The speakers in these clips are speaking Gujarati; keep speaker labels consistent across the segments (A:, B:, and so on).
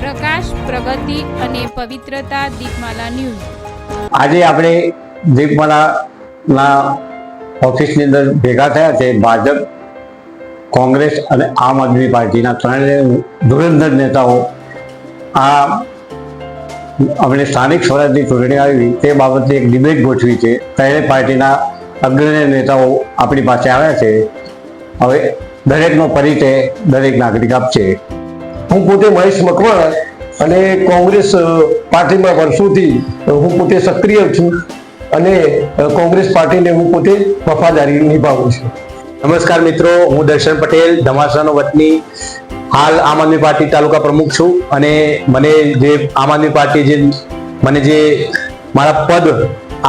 A: પ્રકાશ, પ્રગતિ અને પવિત્રતા દીપમાલા ન્યૂઝ.
B: આજે આપણે દીપમાલાના ઓફિસની અંદર ભેગા થયા છે. ભાજપ, કોંગ્રેસ અને આમ આદમી પાર્ટીના ત્રણેય ધુરંધર નેતાઓ આ આપણે સ્થાનિક સ્વરાજની ચૂંટણી આવી તે બાબતે એક ડિબેટ ગોઠવી છે. ત્રણેય પાર્ટીના અગ્રણી નેતાઓ આપણી પાસે આવ્યા છે. હવે દરેકનો પરિચય દરેક નાગરિક આપશે.
C: હું પોતે મહેશ મકવાણા અને કોંગ્રેસ પાર્ટીમાં વર્ષોથી હું પોતે સક્રિય છું અને કોંગ્રેસ પાર્ટીને હું પોતે વફાદારી નિભાવું છું.
D: નમસ્કાર મિત્રો, હું દર્શન પટેલ, ધમાસાનો વતની, હાલ આમ આદમી પાર્ટી તાલુકા પ્રમુખ છું અને મને જે આમ આદમી પાર્ટી મને જે મારા પદ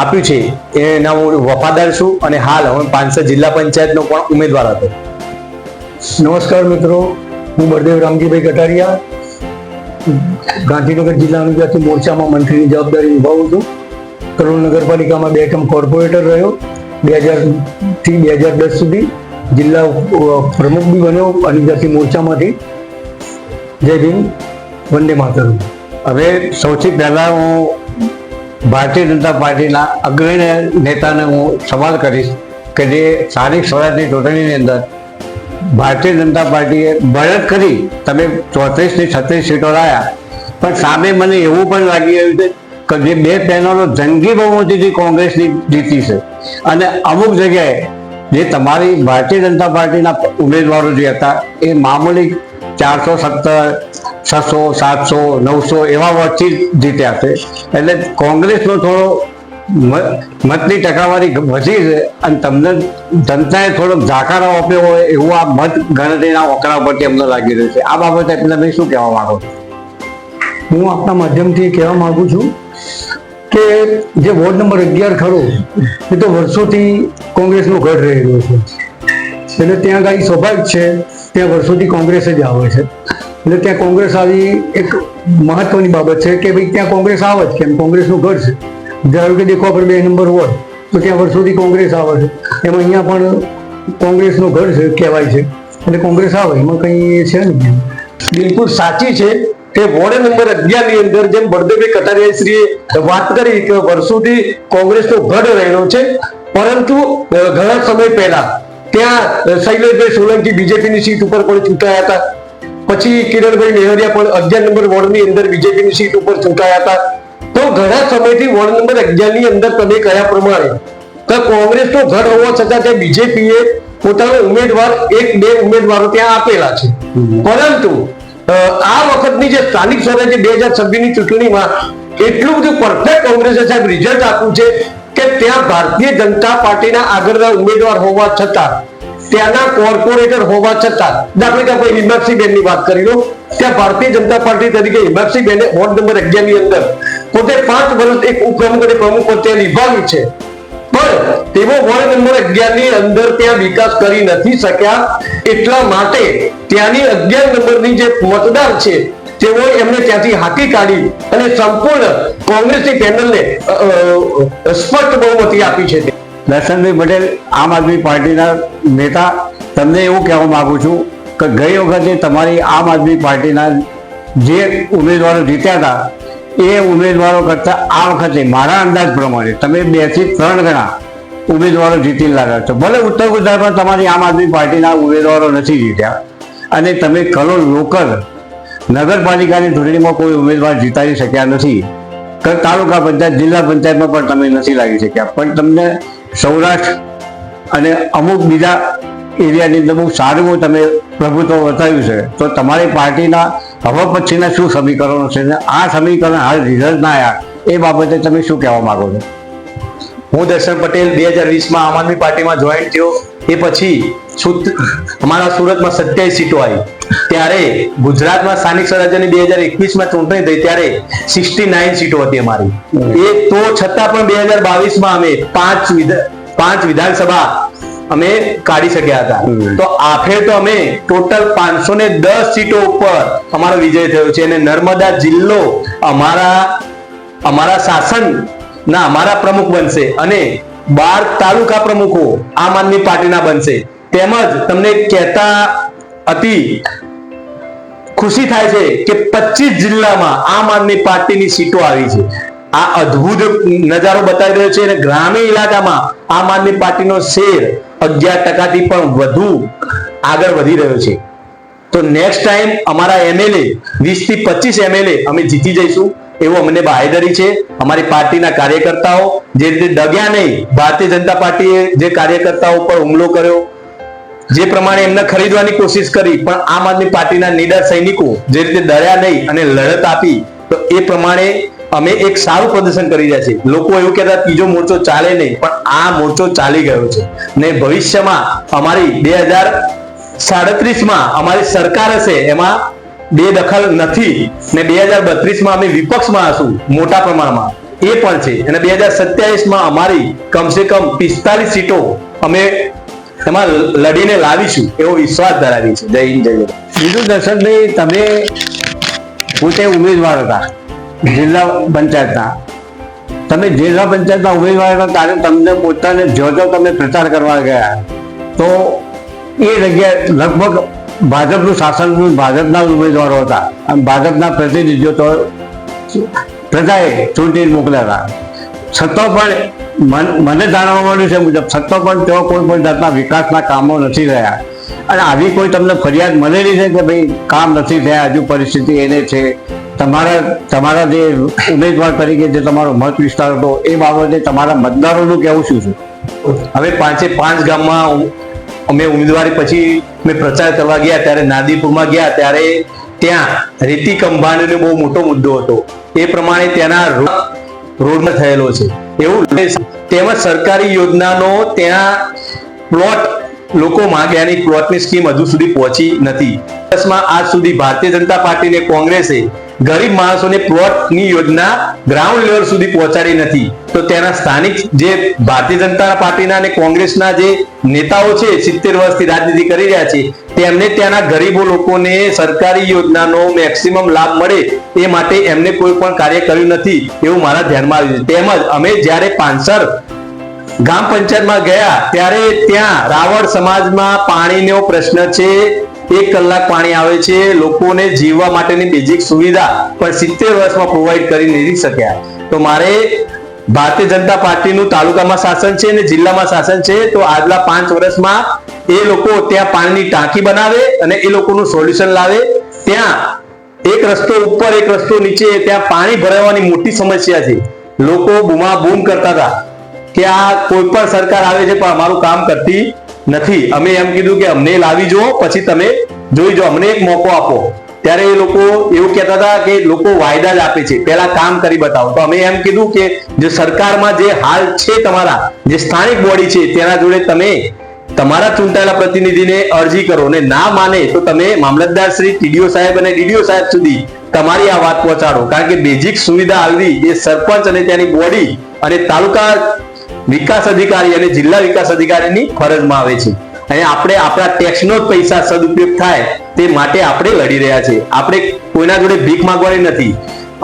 D: આપ્યું છે એના હું વફાદાર છું અને હાલ હું 500 જિલ્લા પંચાયતનો પણ ઉમેદવાર હતો.
C: નમસ્કાર મિત્રો, હું બળદેવ રામજીભાઈ કટારિયા, ગાંધીનગર જિલ્લા અનુજાતિ મોરચામાં મંત્રીની જવાબદારી નિભાવું છું. કરોલ નગરપાલિકામાં 2 ટર્મ કોર્પોરેટર રહ્યો, 2000 થી 2010 સુધી જિલ્લા પ્રમુખ બી બન્યો અનુજાતિ મોરચામાંથી. જય ભીમ, વંદે માતરમ.
B: હવે સૌથી પહેલા હું ભારતીય જનતા પાર્ટીના અગ્રણી નેતાને હું સવાલ કરીશ કે જે સ્થાનિક સ્વરાજની ચૂંટણીની અંદર ભારતીય જનતા પાર્ટીએ બળદ કરી તમે 34 થી 36 સીટો લાવ્યા, પણ સામે મને એવું પણ લાગી રહ્યું છે કે જે 2 પેનલો જંગી બહુમતીથી કોંગ્રેસની જીતી છે અને અમુક જગ્યાએ જે તમારી ભારતીય જનતા પાર્ટીના ઉમેદવારો જે હતા એ મામૂલી 470, 600, 700, 900 એવા વોટથી જીત્યા છે. એટલે કોંગ્રેસનો થોડો મતની ટકાવારી વધી છે અને તમને જનતાએ થોડોક જાકારો આપ્યો હોય એવું આ મત ગણતરીના આંકડા પરથી અમને લાગી રહ્યું છે. આ બાબતે તમે શું કહેવા માંગો છો?
C: હું આપના માધ્યમથી કહેવા માંગુ છું કે જે વોર્ડ નંબર 11 ખરો એ તો વર્ષોથી કોંગ્રેસનો ગઢ રહેલો છે. એટલે ત્યાં ગાડી સ્વાભાવિક છે, ત્યાં વર્ષોથી કોંગ્રેસ જ આવે છે. એટલે ત્યાં કોંગ્રેસ આવી એક મહત્વની બાબત છે કે ભાઈ ત્યાં કોંગ્રેસ આવે જ કેમ, કોંગ્રેસનું ગઢ છે. ધારો કે દેખો આપણે 2 નંબર વોર્ડ તો ત્યાં વર્ષોથી કોંગ્રેસ આવે છે, એમાં અહીંયા પણ કોંગ્રેસનો ગઢ છે કહેવાય છે, એટલે કોંગ્રેસ આવે એમાં કંઈ છે નહીં.
D: બિલકુલ સાચી છે કે વોર્ડ નંબર 11 ની અંદર જેમ બળદેવભાઈ કટારિયાશ્રીએ વાત કરી કે વર્ષોથી કોંગ્રેસનો ગઢ રહેલો છે, પરંતુ ઘણા સમય પહેલા ત્યાં શૈલેષભાઈ સોલંકી બીજેપીની સીટ ઉપર પણ ચૂંટાયા હતા. પછી કિરણભાઈ મેહરિયા પણ 11 નંબર વોર્ડની અંદર બીજેપીની સીટ ઉપર ચૂંટાયા હતા. તો ઘણા સમયથી વોર્ડ નંબર 11 ની અંદર તમે કયા પ્રમાણે કે કોંગ્રેસનો ગઢ હોવા છતાં ત્યાં બીજેપીએ પોતાનો ઉમેદવાર 1-2 ઉમેદવારો ત્યાં આપેલા છે. પરંતુ આ વખતની જે સ્થાનિક સ્વરાજ્ય 2026 ની ચૂંટણીમાં એટલું બધું પરફેક્ટ કોંગ્રેસે સાહેબ રિઝલ્ટ આપ્યું છે કે ત્યાં ભારતીય જનતા પાર્ટીના આગળના ઉમેદવાર હોવા છતાં, ત્યાંના કોર્પોરેટર હોવા છતાં, દાખલા કે આપણે હિમાક્ષીબેનની વાત કરી લો, ત્યાં ભારતીય જનતા પાર્ટી તરીકે હિમાક્ષીબેને વોર્ડ નંબર 11 ની અંદર પોતે 5 વર્ષ એક ઉપપ્રમુખ અને પ્રમુખ પદ ત્યાં નિભાવ્યું છે, પણ તેઓ વોર્ડ નંબર 11 ની અંદર ત્યાં વિકાસ કરી નથી શક્યા. એટલા માટે ત્યાંની 11 નંબરની જે મતદાર છે તેઓ એમને ત્યાંથી હાકી કાઢી અને સંપૂર્ણ કોંગ્રેસની પેનલને સ્પષ્ટ બહુમતી આપી છે.
B: દર્શનભાઈ પટેલ, આમ આદમી પાર્ટીના નેતા, તમને એવું કહેવા માંગુ છું કે ગઈ વખતે તમારી આમ આદમી પાર્ટીના જે ઉમેદવારો જીત્યા હતા એ ઉમેદવારો કરતાં આ વખતે મારા અંદાજ પ્રમાણે તમે 2 થી 3 ગણા ઉમેદવારો જીતી લાવ્યા છો. ભલે ઉત્તર ગુજરાતમાં તમારી આમ આદમી પાર્ટીના ઉમેદવારો નથી જીત્યા અને તમે કલોલ લોકલ નગરપાલિકાની ચૂંટણીમાં કોઈ ઉમેદવાર જીતાડી શક્યા નથી. તાલુકા પંચાયત, જિલ્લા પંચાયતમાં પણ તમે નથી લાગી શક્યા, પણ તમને સૌરાષ્ટ્ર અને અમુક બીજા એરિયાની અંદર બહુ સારું તમે પ્રભુત્વ બતાવ્યું છે. તો તમારી પાર્ટીના હવે પછીના શું સમીકરણો છે ને આ સમીકરણ હાલ રિઝલ્ટ ના આવ્યા એ બાબતે તમે શું કહેવા માંગો છો?
D: હું દર્શન પટેલ 2020માં આમ આદમી પાર્ટીમાં જોઈન થયો. એ પછી અમારા સુરતમાં 27 સીટો આવી. ત્યારે ગુજરાતમાં સ્થાનિક સ્વરાજ્યની 2021માં ચૂંટણી થઈ ત્યારે 69 સીટો હતી અમારી. એ તો છતાં પણ 2022માં અમે 5 વિધાનસભા અમે કાઢી શક્યા હતા. તો આખરે તો અમે ટોટલ 510 સીટો ઉપર અમારો વિજય થયો છે અને નર્મદા જિલ્લો અમારા શાસન ના અમારા પ્રમુખ બનશે અને 12 તાલુકા પ્રમુખો આમ આદમી પાર્ટીના બનશે. તેમજ તમને કહેતા અતિ ખુશી થાય છે કે 25 જિલ્લામાં આમ આદમી પાર્ટીની સીટો આવી છે. આ અદ્ભુત નજારો બતાવી રહ્યો છે અને ગ્રામીણ ઇલાકામાં આમ આદમી પાર્ટીનો શેર 11% થી પણ વધુ આગળ વધી રહ્યો છે. તો નેક્સ્ટ ટાઈમ અમારા એમએલએ 20 થી 25 એમએલએ અમે જીતી જઈશું એવું અમને બાહેધરી છે. અમારી પાર્ટીના કાર્યકર્તાઓ જે રીતે ડગ્યા નહીં, ભારતીય જનતા પાર્ટીએ જે કાર્યકર્તાઓ પર હુમલો કર્યો, જે પ્રમાણે એમને ખરીદવાની કોશિશ કરી, પણ આમ આદમી પાર્ટીના નીડર સૈનિકો જે રીતે ડર્યા નહીં અને લડત આપી, તો એ પ્રમાણે અમે એક સારું પ્રદર્શન કરી રહ્યા છીએ. લોકો એવું કહેતા ત્રીજો મોરચો ચાલે નહીં, પણ આ મોરચો ચાલી ગયો છે ને ભવિષ્યમાં અમારી 2037માં અમારી સરકાર હશે, એમાં બેદખલ નથી ને 2032માં અમે વિપક્ષમાં હશું મોટા પ્રમાણમાં, એ પણ છે. અને 2027માં અમારી કમસે કમ 45 સીટો અમે એમાં લડીને લાવીશું એવો વિશ્વાસ ધરાવી છે. જય હિન્દ, જય ભારત.
B: બીજું દર્શનભાઈ, તમે પોતે ઉમેદવાર હતા જિલ્લા પંચાયતના. તમે જિલ્લા પંચાયતના ઉમેદવાર હતા ત્યારે તમને પોતાને જો તમે પ્રચાર કરવા ગયા તો એ જગ્યાએ લગભગ ભાજપનું શાસન, ભાજપના ઉમેદવારો હતા અને ભાજપના પ્રતિનિધિઓ તો પ્રજાએ ચૂંટીને મોકલ્યા હતા. છતાં પણ મને જાણવા મળ્યું છે મુજબ છતાં પણ તેઓ કોઈ પણ જાતના વિકાસના કામો નથી રહ્યા. અને આવી કોઈ તમને ફરિયાદ મળેલી છે કે ભાઈ કામ નથી થયા, હજુ પરિસ્થિતિ એને છે? તમારા જે ઉમેદવાર તરીકે જે તમારો મત વિસ્તાર હતો એ બાબતે તમારા મતદારોનું કહેવું શું છે?
D: હવે 5 ગામમાં અમે ઉમેદવારી પછી મેં પ્રચાર કરવા ગયા ત્યારે નાદીપુરમાં ગયા ત્યારે ત્યાં રેતી કૌભાંડનો બહુ મોટો મુદ્દો હતો. એ પ્રમાણે ત્યાંના રોડમાં થયેલો છે એવું. તેમજ સરકારી યોજનાનો ત્યાં પ્લોટ લોકો માંગ્યાની પ્લોટની સ્કીમ હજુ સુધી પહોંચી નથી. આજ સુધી ભારતીય જનતા પાર્ટી અને કોંગ્રેસે ગરીબ માણસોને પ્લોટની યોજના ગ્રાઉન્ડ લેવલ સુધી પહોંચાડી નથી. તો તેના સ્થાનિક જે ભારતીય જનતા પાર્ટીના અને કોંગ્રેસના જે નેતાઓ છે 70 વર્ષથી રાજનીતિ કરી રહ્યા છે, તેમને ત્યાંના ગરીબો લોકોને સરકારી યોજનાનો મેક્સિમમ લાભ મળે એ માટે એમને કોઈ પણ કાર્ય કર્યું નથી એવું મારા ધ્યાનમાં આવ્યું છે. તેમજ અમે જ્યારે પાંસર ગામ પંચાયતમાં ગયા ત્યારે ત્યાં રાવળ સમાજમાં પાણીનો પ્રશ્ન છે. 1 કલાક પાણી આવે છે, લોકોને જીવવા માટેની બેઝિક સુવિધા પણ 70 વર્ષમાં પ્રોવાઈડ કરી નથી શક્યા. તો મારે ભારતીય જનતા પાર્ટીનું તાલુકામાં શાસન છે અને જિલ્લામાં શાસન છે, તો આગલા 5 વર્ષમાં એ લોકો ત્યાં પાણીની ટાંકી બનાવે અને એ લોકોનું સોલ્યુશન લાવે. ત્યાં એક રસ્તો ઉપર એક રસ્તો નીચે, ત્યાં પાણી ભરાવાની મોટી સમસ્યા છે. લોકો બૂમાબૂમ કરતા હતા કે આ કોઈ પણ સરકાર આવે છે પણ અમારું કામ કરતી નથી. અમે એમ કીધું કે અમને લાવી જો, પછી તમે જોઈ જો, અમને એક મોકો આપો. ત્યારે એ લોકો એવું કહેતા હતા કે લોકો વાયદા જ આપે છે, પહેલા કામ કરી બતાવો. તો અમે એમ કીધું કે જે સરકારમાં જે હાલ છે, તમારા જે સ્થાનિક બોડી છે તેના જોડે તમે તમારા ચૂંટાયેલા પ્રતિનિધિને અરજી કરો ને ના માને તો તમે મામલતદાર શ્રી, ટીડીઓ સાહેબ અને ડીડીઓ સાહેબ સુધી તમારી આ વાત પહોંચાડો. કારણ કે બેઝિક સુવિધા આવવી એ સરપંચ અને ત્યાંની બોડી અને તાલુકા વિકાસ અધિકારી અને જિલ્લા વિકાસ અધિકારીની ફરજમાં આવે છે. અને આપણે આપણા ટેક્સનો જ પૈસા સદુપયોગ થાય તે માટે આપણે લડી રહ્યા છીએ. આપણે કોઈના જોડે ભીખ માંગવાની નથી.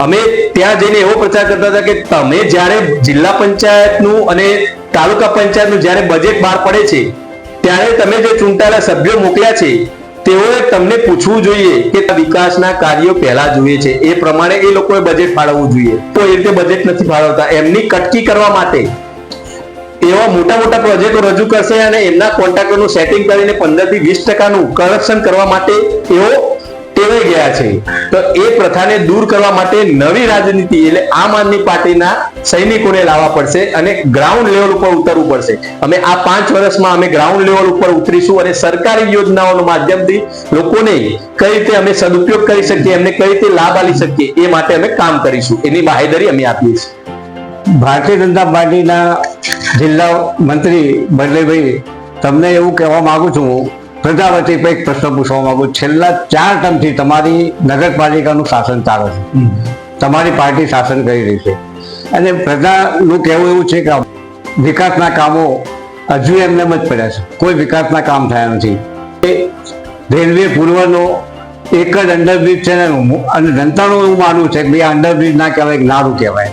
D: અમે ત્યાં જઈને એવો પ્રચાર કરતા હતા કે તમે જ્યારે જિલ્લા પંચાયતનું અને તાલુકા પંચાયતનું જ્યારે બજેટ બહાર પડે છે ત્યારે તમે જે ચૂંટાયેલા સભ્યો મોકલ્યા છે તેઓએ તમને પૂછવું જોઈએ કે વિકાસના કાર્યો પહેલા જોઈએ છે, એ પ્રમાણે એ લોકોએ બજેટ ફાળવવું જોઈએ. તો એ રીતે બજેટ નથી ફાળવતા. એમની કટકી કરવા માટે એવા મોટા મોટા પ્રોજેક્ટો રજૂ કરશે અને એમના કોન્ટ્રાક્ટરનું સેટિંગ કરીને 15 થી 20% કરપ્શન કરવા માટે એઓ ટેવાઈ ગયા છે. તો એ પ્રથાને દૂર કરવા માટે નવી રાજનીતિ એટલે આમ આદમી પાર્ટીના સૈનિકોને લાવવા પડશે અને ગ્રાઉન્ડ લેવલ ઉપર ઉતરવું પડશે. અમે આ 5 વર્ષમાં અમે ગ્રાઉન્ડ લેવલ ઉપર ઉતરીશું અને સરકારી યોજનાઓના માધ્યમથી લોકોને કઈ રીતે અમે સદુપયોગ કરી શકીએ, એમને કઈ રીતે લાભ આપી શકીએ એ માટે અમે કામ કરીશું. એની બાહેધરી અમે આપીએ છીએ.
B: ભારતીય જનતા પાર્ટીના જિલ્લા મંત્રી બદલેભાઈ, તમને એવું કહેવા માંગુ છું, પ્રજા વચ્ચે એક પ્રશ્ન પૂછવા માંગુ. છેલ્લા 4 ટર્મથી તમારી નગરપાલિકાનું શાસન ચાલે છે, તમારી પાર્ટી શાસન કરી રહી છે અને પ્રજાનું કહેવું એવું છે કે વિકાસના કામો હજુ એમને જ પડ્યા છે, કોઈ વિકાસના કામ થયા નથી. રેલવે પૂર્વનો એક જ અંડરબ્રિજ છે ને, અને જનતાનું એવું માનવું છે કે ભાઈ અંડરબ્રિજ ના કહેવાય, નારું કહેવાય.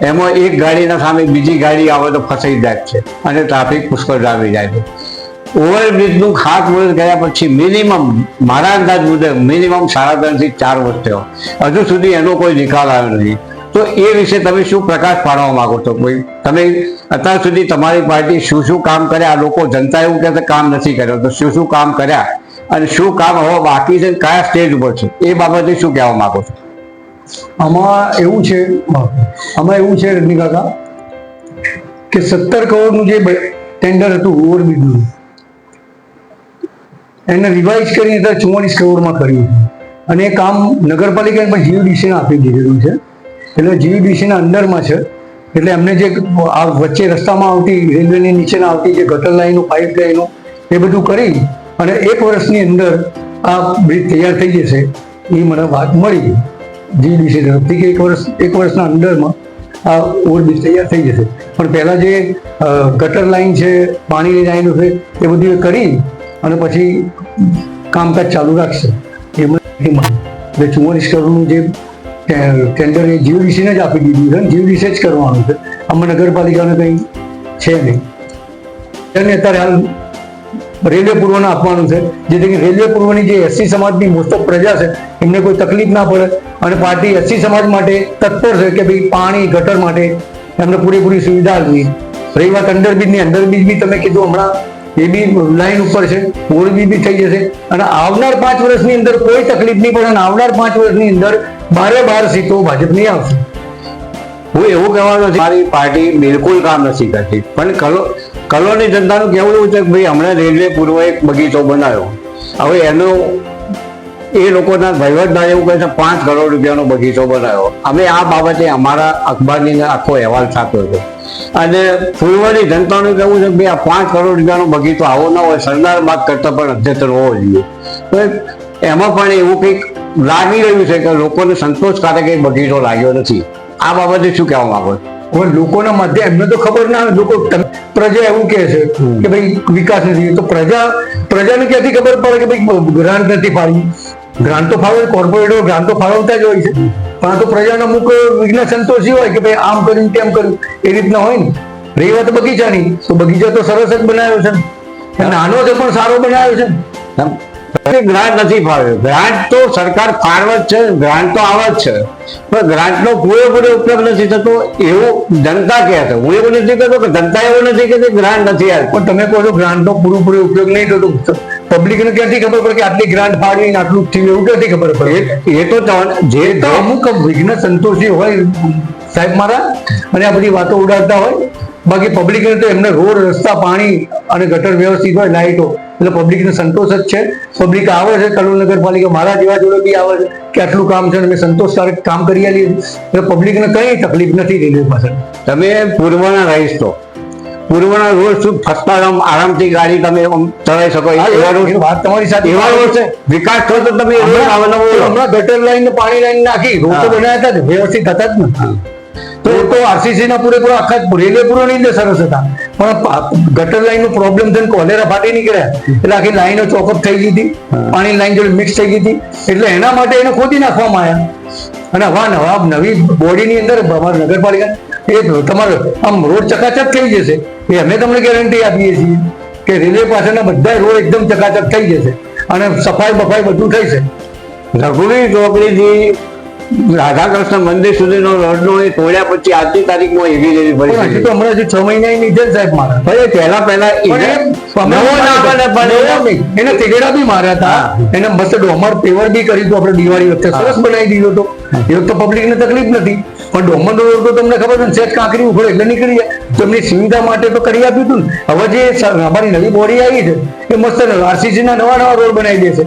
B: એમાં એક ગાડીના સામે બીજી ગાડી આવે તો ફસાઈ જાય છે અને ટ્રાફિક પુષ્કળ આવી જાય છે. ઓવરબ્રિજનું ખાતમુહૂર્ત કર્યા પછી મિનિમમ મારા અંદાજ મુજબ મિનિમમ 3.5 થી 4 વર્ષ થયો, હજુ સુધી એનો કોઈ નિકાલ આવ્યો નથી. તો એ વિશે તમે શું પ્રકાશ પાડવા માંગો છો? કોઈ તમે અત્યાર સુધી તમારી પાર્ટી શું શું કામ કર્યા? લોકો જનતા એવું કહે છે કામ નથી કર્યો, તો શું શું કામ કર્યા અને શું કામ હવે બાકી છે, કયા સ્ટેજ ઉપર છે, એ બાબતે શું કહેવા માંગો છો?
C: આમાં એવું છે રજની કાકા કે 17 કરોડનું જે ટેન્ડર હતું ઓવરબ્રિજનું, એને રિવાઇઝ કરીને 44 કરોડમાં કર્યું છે. અને એ કામ નગરપાલિકાએ પણ જીયુડીસીને આપી દીધેલું છે. એટલે જીયુડીસીના અંડરમાં છે. એટલે એમને જે આ વચ્ચે રસ્તામાં આવતી રેલવેની નીચેના આવતી જે ગટર લાઈનો, પાઇપ લાઈનો, એ બધું કરી અને 1 વર્ષની અંદર આ બ્રિજ તૈયાર થઈ જશે એ મને વાત મળી જીયુડીસી તરફથી કે 1 વર્ષના અંડરમાં આ ઓવરબ્રિજ તૈયાર થઈ જશે. પણ પહેલાં જે ગટર લાઈન છે, પાણીની લાઈનો છે, એ બધી કરી અને પછી કામકાજ ચાલુ રાખશે. એમાં 44 કરોડનું જે ટેન્ડર એ જીયુડીસીને જ આપી દીધું છે, જીયુડીસી જ કરવાનું છે. આમાં નગરપાલિકાને કંઈ છે નહીં. અને અત્યારે હાલ રેલવે પૂર્વને આપવાનું છે, જેથી રેલવે પૂર્વની જે એસસી સમાજની મોસ્ટ ઓફ પ્રજા છે એમને કોઈ તકલીફ ના પડે. અને પાર્ટી એસસી સમાજ માટે તત્પર છે કે ભાઈ પાણી ગટર માટે એમને પૂરેપૂરી સુવિધા આપવી. રહી વાત અંડરબ્રિજની, અંડરબ્રિજ બી તમે કીધું હમણાં એ બી લાઈન ઉપર છે, ઓવરબ્રિજ બી થઈ જશે. અને આવનાર 5 વર્ષની અંદર કોઈ તકલીફ નહીં પડે. અને આવનાર 5 વર્ષની અંદર 12 સીટો ભાજપની આવશે.
B: હું એવું કહેવાનું છે મારી પાર્ટી બિલકુલ કામ નથી કરતી, પણ કલોની જનતાનું કહેવું એવું છે કે ભાઈ હમણાં રેલવે પૂર્વ એક બગીચો બનાવ્યો, હવે એનો એ લોકોના વહીવટદાર એવું કહે છે 5 કરોડ રૂપિયાનો બગીચો બનાવ્યો. અમે આ બાબતે અમારા અખબારની અંદર આખો અહેવાલ છાપ્યો હતો. અને પૂર્વની જનતાનું કહેવું છે કે ભાઈ આ 5 કરોડ રૂપિયાનો બગીચો આવો ન હોય, સરદાર બાગ કરતા પણ અધ્યતન હોવો જોઈએ. તો એમાં પણ એવું કંઈક લાગી રહ્યું છે કે લોકોને સંતોષકારક એક બગીચો લાગ્યો નથી. આ બાબતે શું કહેવા માંગો?
C: હવે લોકોના મધ્ય એમને તો ખબર ના હોય. લોકો પ્રજા એવું કહે છે કે ભાઈ વિકાસ નથી, તો પ્રજાને ક્યાંથી ખબર પડે કે ભાઈ ગ્રાન્ટ નથી ફાળવી? ગ્રાન્ટ તો ફાળવે, કોર્પોરેટો ગ્રાન્ટ તો ફાળવતા જ હોય છે, પણ આ તો પ્રજાનો અમુક વિઘ્ન સંતોષી હોય કે ભાઈ આમ કર્યું તેમ કર્યું, એ રીતના હોય ને. રહી વાત બગીચાની, તો બગીચા તો સરસ જ બનાવ્યો છે, નાનો છે પણ સારો બનાવ્યો છે.
B: ગ્રાન્ટ નથી ફાળવ્યો. ગ્રાન્ટ તો સરકાર ફાળવે જ છે, ગ્રાન્ટ તો આવે જ છે, પણ ગ્રાન્ટનો પૂરેપૂરો ઉપયોગ નથી થતો એવું જનતા કહે છે. હું એવું નથી કહેતો કે જનતા એવું નથી કે ગ્રાન્ટ નથી આવતી,
C: પણ તમે કહો છો ગ્રાન્ટનો પૂરેપૂરો ઉપયોગ નહીં થતો, પબ્લિકને ક્યાંથી ખબર પડે કે આટલી ગ્રાન્ટ ફાળવી આટલું થયું, એવું ક્યાંથી ખબર પડે?
B: એ તો જે
C: તો અમુક વિઘ્ન સંતોષી હોય સાહેબ મારા, અને આ બધી વાતો ઉડાડતા હોય. બાકી પબ્લિકને તો એમને રોડ, રસ્તા, પાણી અને ગટર વ્યવસ્થિત હોય, લાઇટો, એટલે પબ્લિકને સંતોષ જ છે. પબ્લિક આવે છે, કલોલ નગરપાલિકા મારા જેવા જોડે બી આવે છે કે આટલું કામ છે, અમે સંતોષકારક કામ કરી આવીએ, એટલે પબ્લિકને કંઈ તકલીફ નથી રેલવે પાછળ.
B: તમે પૂર્વના રહીશ તો પૂર્વના રોડ શું ફસતા આરામથી ગાડી તમે ચલાવી શકો એવા રોડ,
C: વાત તમારી સાથે
B: એવા રોડ છે. વિકાસ થયો તો તમે
C: હમણાં ગટર લાઈન, પાણી લાઈન નાખી, રોડ તો બનાવ્યા હતા જ, વ્યવસ્થિત હતા જ ને. તો આરસીસી ના પૂરેપૂરા આખા રેલવે પૂર્વની અંદર સરસ હતા, પણ ગટર લાઈન નો પ્રોબ્લેમ થઈને કોલેરા ફાટી નીકળ્યા, એટલે આખી લાઈનો ચોકઅપ થઈ ગઈ હતી, પાણી લાઈન જોડે મિક્સ થઈ ગઈ હતી, એટલે એના માટે એને ખોદી નાખવામાં આવ્યા. અને નવા નવી બોડીની અંદર અમારા નગરપાલિકા એ તમારે આમ રોડ ચકાચક થઈ જશે, એ અમે તમને ગેરંટી આપીએ છીએ કે રેલવે પાસેના બધા રોડ એકદમ ચકાચક થઈ જશે અને સફાઈ બફાઈ બધું થઈ છે.
B: રઘુવીર ચોકડીથી રાધાકૃષ્ણ મંદિર સુધીનો રોડનો એ તોડ્યા પછી આજની તારીખમાં એવી જેવી પરિસ્થિતિ.
C: તો હમણાં જે 6 મહિના ની છે સાહેબ મારા,
B: ભાઈ પહેલા
C: એને તિગડા બી માર્યા હતા, એને મસ્ત ડોમર પેવર બી કર્યું હતું આપણે દિવાળી વખતે, સરસ બનાવી દીધો હતો. એ વખતે પબ્લિક ને તકલીફ નથી, પણ ડોમર નો રોડ તો તમને ખબર છે સેટ કાંકરી ઉભો એટલે નીકળી જાય, તો એમની સુવિધા માટે તો કરી આપ્યું હતું ને. હવે જે અમારી નવી બોડી આવી છે એ મસ્ત આરસીસી ના નવા રોડ બનાવી દેશે.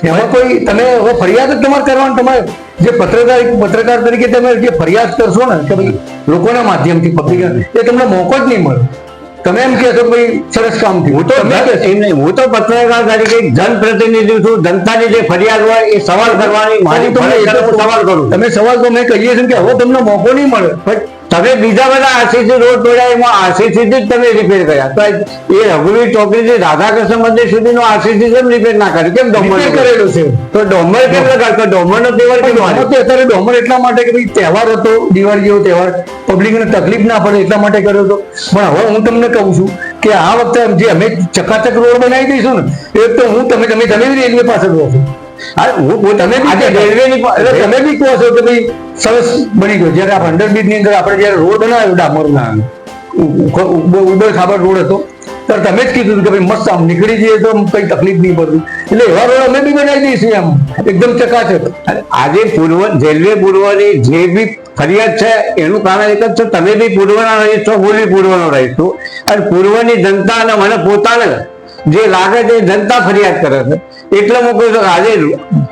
C: એમાં કોઈ તમે હવે ફરિયાદ જ તમારે કરવાનું, તમારે જે પત્રકાર તરીકે તમે જે ફરિયાદ કરશો ને કે ભાઈ લોકોના માધ્યમથી પબ્લિક, એ તમને મોકો જ નહીં મળે. તમે એમ કહેશો ભાઈ સરસ કામ થયું.
B: હું તો પત્રકાર તરીકે જનપ્રતિનિધિ છું, જનતાની જે ફરિયાદ હોય એ સવાલ કરવાની મારી સવાલ કરું.
C: તમે સવાલ તો મેં કહીએ છીએ કે હવે તમને મોકો નહીં મળે.
B: તમે બીજા બધા આરસીસી રોડ તોડ્યા, એમાં આરસીસી જ તમે રિપેર કર્યા, તો એ રઘુવીર ચોકડીથી રાધાકૃષ્ણ મંદિર સુધીનો આરસીસી કેમ રિપેર ના કર્યું? કેમ ડોમર
C: કરેલું છે?
B: તો ડોમર કેમ લગાડતો? ડોમરનો તહેવાર કેમ?
C: અત્યારે ડોમર એટલા માટે કે ભાઈ તહેવાર હતો, દિવાળી જેવો તહેવાર, પબ્લિકને તકલીફ ના પડે એટલા માટે કર્યો હતો. પણ હવે હું તમને કહું છું કે આ વખતે જે અમે ચકાચક રોડ બનાવી દઈશું ને એ તો તમે બી રેલવે પાસે રહો છો. તમે બી કહો છો કે ભાઈ સરસ બની ગયો. જયારે આ અંડરબ્રિજ ની અંદર આપણે જયારે રોડ બનાવ્યો ડામરનો ઉબડ ખાબડ રોડ હતો ત્યારે તમે જ કીધું કે ભાઈ મસ્ત આમ નીકળી જઈએ તો કઈ તકલીફ નહીં પડતી. એટલે એવા રોડ અમે બી બનાવી દઈશું એમ એકદમ ચકાચક.
B: આજે રેલવે પૂર્વની જે બી ફરિયાદ છે એનું કારણ એક જ છે, તમે બી પૂર્વના રહીશ છો, હું બી પૂર્વનો રહીશ છું. અને પૂર્વની જનતા અને મને પોતાને જે લાગે છે એ જનતા ફરિયાદ કરે છે. એટલે હું કહું છું કે આજે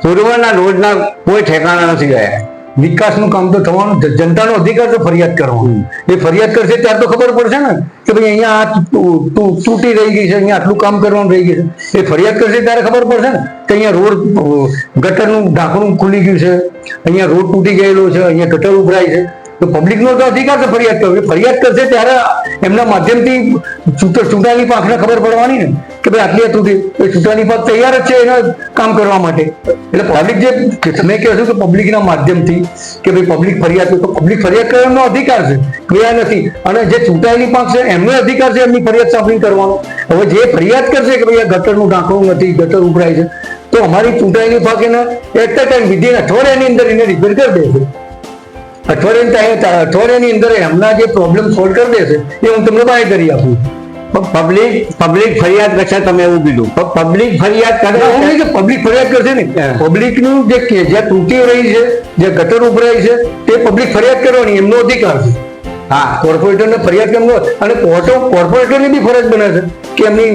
B: પૂર્વના રોડના કોઈ ઠેકાણા નથી ગયા.
C: વિકાસનું કામ તો થવાનું, જનતાનો અધિકાર છે ફરિયાદ કરવાનો. એ ફરિયાદ કરશે ત્યારે તો ખબર પડશે ને કે ભાઈ અહીંયા આ તૂટી રહી ગઈ છે, અહીંયા આટલું કામ કરવાનું રહી ગયું છે. એ ફરિયાદ કરશે ત્યારે ખબર પડશે ને કે અહીંયા રોડ ગટરનું ઢાંકણું ખુલી ગયું છે, અહીંયા રોડ તૂટી ગયેલો છે, અહીંયા ગટર ઉભરાય છે. તો પબ્લિકનો તો અધિકાર છે ફરિયાદ કરવી. ફરિયાદ કરશે ત્યારે એમના માધ્યમથી ચૂંટાયેલી પાંખને ખબર પડવાની ને કે ભાઈ આટલી તૂટી. એ ચૂંટાયેલી પાંખ તૈયાર જ છે એના કામ કરવા માટે. એટલે પબ્લિક જે તમે કહો છો કે પબ્લિકના માધ્યમથી કે ભાઈ પબ્લિક ફરિયાદ કરે, તો પબ્લિક ફરિયાદ કરવાનો અધિકાર છે, ક્રિયા નથી. અને જે ચૂંટાયેલી પાંખ છે એમનો અધિકાર છે એમની ફરિયાદ સાંભળી કરવાનો. હવે જે ફરિયાદ કરશે કે ભાઈ આ ગટરનું ઢાંકણું નથી, ગટર ઉભરાય છે, તો અમારી ચૂંટાયેલી પાંખ એને એટ અ ટાઈમ વિધિન અઠવાડિયાની અંદર એને રિપેર કરી દેશે. અઠવાડિયાની અંદર એમના જે પ્રોબ્લેમ સોલ્વ કરી દેશે એ હું તમને બાય કરી આપું.
B: પબ્લિક ફરિયાદ કરશે, તમે એવું કીધું. પબ્લિક ફરિયાદ કરે,
C: પબ્લિક ફરિયાદ કરશે ને, પબ્લિક નું જે જ્યાં તૂટી રહી છે, જે ગટર ઉભરાય છે તે પબ્લિક ફરિયાદ કરવાની એમનો અધિકાર છે.
B: હા,
C: કોર્પોરેટર ને ફરિયાદ કરવાનો. અને કોર્પોરેટર ની બી ફરજ બને છે કે એમની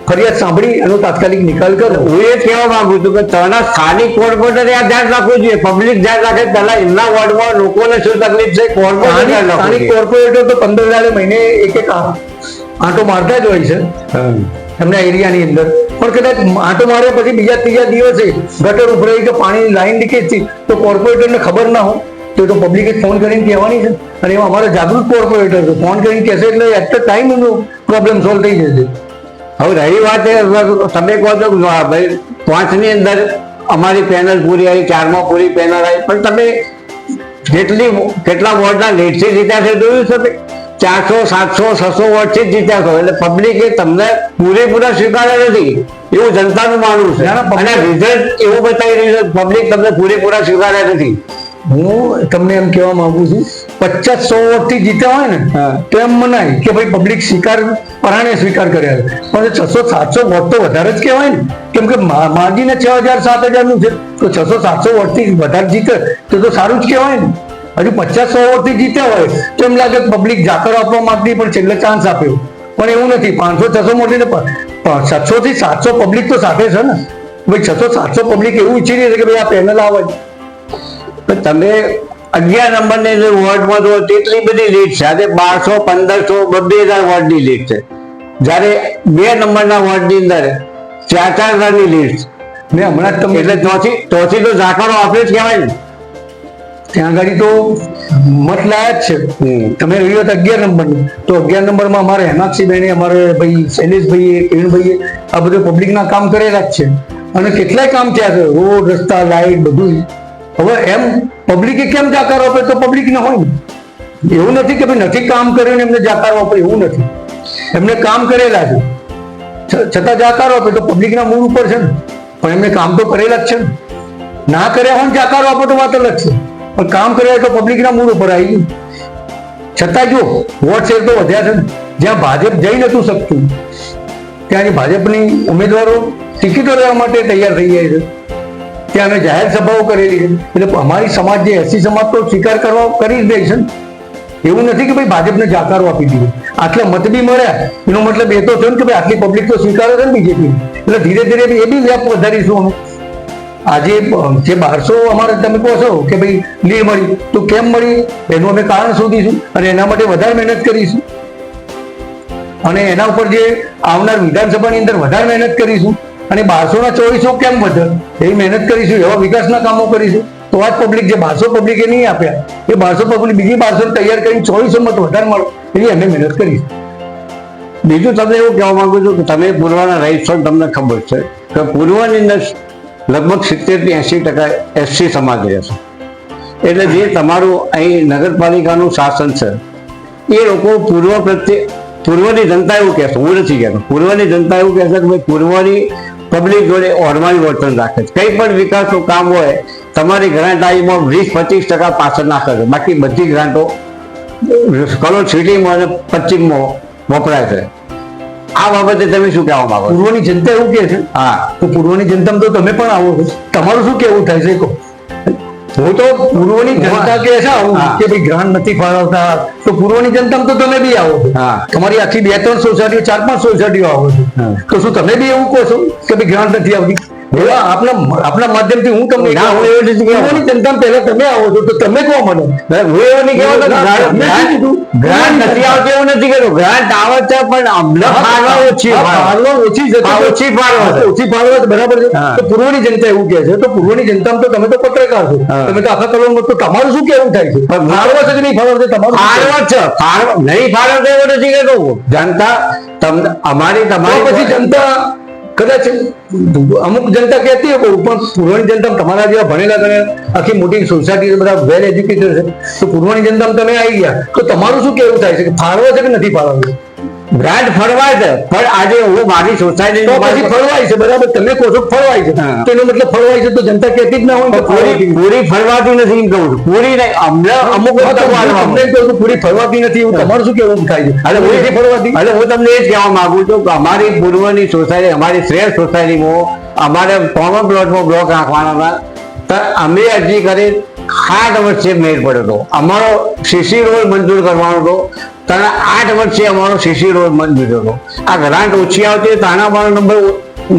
C: ફરિયાદ સાંભળી એનો તાત્કાલિક નિકાલ કરે.
B: હું એ કહેવા માંગુ છું કે ત્યાંના સ્થાનિક કોર્પોરેટરે આ ધ્યાન રાખવું જોઈએ. પબ્લિક ધ્યાન રાખે પહેલા એમના વોર્ડમાં લોકોને શું તકલીફ છે,
C: સ્થાનિક કોર્પોરેટર તો 15,000 મહિને એક આંટો મારતા જ હોય છે એમના એરિયાની અંદર. પણ કદાચ આંટો માર્યા પછી બીજા ત્રીજા દિવસે ગટર ઉભરાઈ કે પાણીની લાઈન લીકેજ થઈ તો કોર્પોરેટરને ખબર ના હોય તો પબ્લિકે ફોન કરીને કહેવાની છે. અને એમાં અમારા જાગૃત કોર્પોરેટર છે, ફોન કરીને કહેશે એટલે એટ ધ ટાઈમ એનો પ્રોબ્લેમ સોલ્વ થઈ જશે.
B: હવે રહી વાત તમે કહો છો ભાઈ 5 ની અંદર અમારી પેનલ પૂરી આવી, 4માં પૂરી પેનલ આવી, પણ તમે કેટલા વોર્ડના લેટથી જીત્યા છે જોયું છે? 400, 700, 600 વોટથી જ જીત્યા છો. એટલે પબ્લિકે તમને પૂરેપૂરા સ્વીકાર્યા નથી એવું જનતાનું માનવું છે. અને રિઝલ્ટ એવું બતાવી રહ્યું છે પબ્લિક તમને પૂરેપૂરા સ્વીકાર્યા નથી.
C: હું તમને એમ કહેવા માંગુ છું 50-100 વોટથી જીત્યા હોય ને તો એમ મનાય કે ભાઈ પબ્લિક પરાણે સ્વીકાર કર્યા છે. પણ 600-700 વોટ તો વધારે જ કહેવાય ને, કેમ કે માર્જિન 6,000-7,000 નું છે તો 600-700 વોટથી વધારે જીતે તો સારું જ કહેવાય ને. હજુ 50-100 વોટથી જીત્યા હોય તો એમ લાગે પબ્લિક જાકર આપવા માંગતી પણ છેલ્લે ચાન્સ આપ્યો. પણ એવું નથી. 500-600 વોટથી 700-700 પબ્લિક તો સાથે છે ને ભાઈ. 600-700 પબ્લિક એવું ઈચ્છી રહી છે કે ભાઈ આ પેનલ આવે.
B: તમે 11 નંબરની જે વોર્ડમાં જો તેટલી બધી લીડ છે. આજે 1200, 1500, 2,000 વોર્ડની લીડ છે. જ્યારે 2 નંબરના વોર્ડની અંદર 4,000ની લીડ છે.
C: મેં હમણાં જ તમને
B: એટલે ચોથી તો ઝાકરો આપણે જ કહેવાય ને.
C: ત્યાં આગળ તો મત લાયા જ છે. તમે રહ્યો તો 11 નંબરની, તો 11 નંબરમાં અમારે હેમાક્ષીબેને, અમારે ભાઈ શૈલેષભાઈએ, કિરણભાઈએ આ બધું પબ્લિકના કામ કરેલા જ છે. અને કેટલાય કામ થયા છે, રોડ, રસ્તા, લાઈટ, બધું. હવે એમ પબ્લિકે કેમ જાકારો આપે તો પબ્લિક ને હોય ને. એવું નથી કે ભાઈ નથી કામ કર્યું ને એમને જાકારો આપે, એવું નથી. એમને કામ કરેલા છે છતાં જાકારો આપે તો પબ્લિકના મૂળ ઉપર છે ને. પણ એમને કામ તો કરેલા જ છે ને. ના કર્યા હોય જાકારો આપો તો વાત અલગ છે, પણ કામ કર્યા તો પબ્લિકના મૂળ ઉપર આવી ગયું. છતાં જો વોટ શેર તો વધ્યા છે ને. જ્યાં ભાજપ જઈ નતું શકતું ત્યાંની ભાજપની ઉમેદવારો ટિકિટો લેવા માટે તૈયાર થઈ જાય છે. ત્યાં અમે જાહેર સભાઓ કરેલી છે. એટલે અમારી સમાજ જે એસી સમાજ તો સ્વીકાર કરવા કરી જ રહી છે ને. એવું નથી કે ભાઈ ભાજપને જાકારો આપી દીધો. આટલા મત બી મળ્યા એનો મતલબ એ તો થયો ને કે ભાઈ આટલી પબ્લિક તો સ્વીકારે છે ને બીજેપી. એટલે ધીરે ધીરે એ બી વ્યાપ વધારીશું અમે. આજે જે 1200 અમારે તમે કહો છો કે ભાઈ લીડ મળી તો કેમ મળી એનું અમે કારણ શોધીશું અને એના માટે વધારે મહેનત કરીશું. અને એના ઉપર જે આવનાર વિધાનસભાની અંદર વધારે મહેનત કરીશું. અને 1200ના 2400 કેમ વધે એવી મહેનત કરીશું. એવા વિકાસના કામો કરીશું તો આ પબ્લિક જે 1200 પબ્લિકે નહીં આપ્યા એ 1200 પબ્લિક બીજી 1200 તૈયાર કરીને 2400 મત વધારે મળે એવી અમે મહેનત કરીશું.
B: બીજું તમને એવું કહેવા માંગુ છું કે તમે પૂર્વના રહીશ છો, તમને ખબર છે કે પૂર્વની અંદર લગભગ 70-80% એસસી સમાજ રહેશે. એટલે જે તમારું અહીં નગરપાલિકાનું શાસન છે એ લોકો પૂર્વ પ્રત્યે પૂર્વની જનતા એવું કહેશે, હું નથી કહેતો, પૂર્વની જનતા એવું કહેશે કે ભાઈ પૂર્વની પબ્લિક જોડે ઓરમાની વર્તન રાખે છે. કંઈ પણ વિકાસનું કામ હોય તમારી ગ્રાન્ટ આવીમાં 20-25% પાછળ નાખે છે, બાકી બધી ગ્રાન્ટો કરોડ સિટીમાં અને પશ્ચિમમાં વપરાય છે. આ બાબતે તમે શું કહેવા માંગો છો?
C: પૂર્વની જનતા એવું કહે છે.
B: હા,
C: તો પૂર્વની જનતામાં તો તમે પણ આવો છો, તમારું શું કેવું થાય છે કહો? હું તો પૂર્વની જનતા કહે છે આવું
B: હા.
C: કે ભાઈ ગ્રાન્ટ નથી ફાળવતા, તો પૂર્વની જનતામાં તો તમે બી આવો છો.
B: હા.
C: તમારી આખી 2-3 સોસાયટીઓ 4-5 સોસાયટીઓ આવો છો,
B: હા.
C: તો શું તમે બી એવું કહો છો કે ભાઈ ગ્રાન્ટ નથી આવતી? એવા આપના માધ્યમથી હું તમને
B: ના, હું એવું નથી કહેતો.
C: પૂર્વની જનતામાં પહેલા તમે આવો છો, તો તમે કહો મને.
B: હું એવું નહીં કહેતો કે
C: મેં શું કીધું?
B: ગ્રાન્ટ નથી આવતી એવું નથી કહેતો, ગ્રાન્ટ આવે છે પણ અમને ફાળવા ઓછી
C: હા,
B: ફાળવા.
C: ફાળવા ઓછી જતી
B: હા,
C: છે.
B: ઓછી ફાળવા છે.
C: ઓછી ફાળવા છે, બરાબર છે.
B: હા.
C: તો પૂર્વની જનતા એવું કહે છે, તો પૂર્વની જનતામાં તો તમે તો પત્રકાર છો,
B: હા.
C: તમે તો આખા કલોલમાં, તો તમારું શું કેવું થાય છે?
B: પણ
C: ફાળવા છે કે નહીં ફાળવા છે તમારું શું
B: ફાળવા
C: કહેવું?
B: જ છે, ફાળવા નહીં ફાળવા તો એવું નથી કહેતો. જનતા તમને અમારી
C: તો
B: તમારી
C: પછી જનતા કદાચ અમુક જનતા કહેતી હોય પણ પૂર્વની જનતા તમારા જેવા ભણેલા ગણેલા આખી મોટી સોસાયટી બધા વેલ એજ્યુકેટેડ છે, તો પૂર્વની જનતામાં તમે આવી ગયા, તો તમારું શું કેવું થાય છે કે ફાળવા છે કે નથી ફાળવા?
B: ગ્રાન્ટ ફળવાય છે, પણ આજે હું મારી
C: તો
B: સોસાયટી
C: પછી ફળવાય છે, બરાબર, તમે કહો છો ફળવાય છે,
B: હા.
C: તો એનો મતલબ ફળવાય છે તો જનતા કહેતી જ ના હોય કે ફળવાતી નથી.
B: પૂરી ફળવાતી નથી એમ કહું છું. પૂરી નહીં, અમને અમુક
C: હા, તો
B: વખત
C: હું
B: ફળવા
C: તમને કહું છું પૂરી ફળવાતી નથી, એવું તમારું શું કેવું થાય છે?
B: એટલે
C: પૂરી નથી ફળવાતી?
B: એટલે હું તમને એ જ કહેવા માંગુ છું કે અમારી પૂર્વની સોસાયટી, અમારી શ્રેષ્ઠ સોસાયટીમાં અમારે કોમન પ્લોટમાં બ્લોક રાખવાના હતા, તો અમે અરજી કરી 8 વર્ષે મેળ પડ્યો હતો. અમારો સીસી રોડ મંજૂર કરવાનો હતો, ત્યારે 8 વર્ષે અમારો સીસી રોડ મંજૂર હતો. આ ગ્રાન્ટ ઓછી આવતી તાના મારો નંબર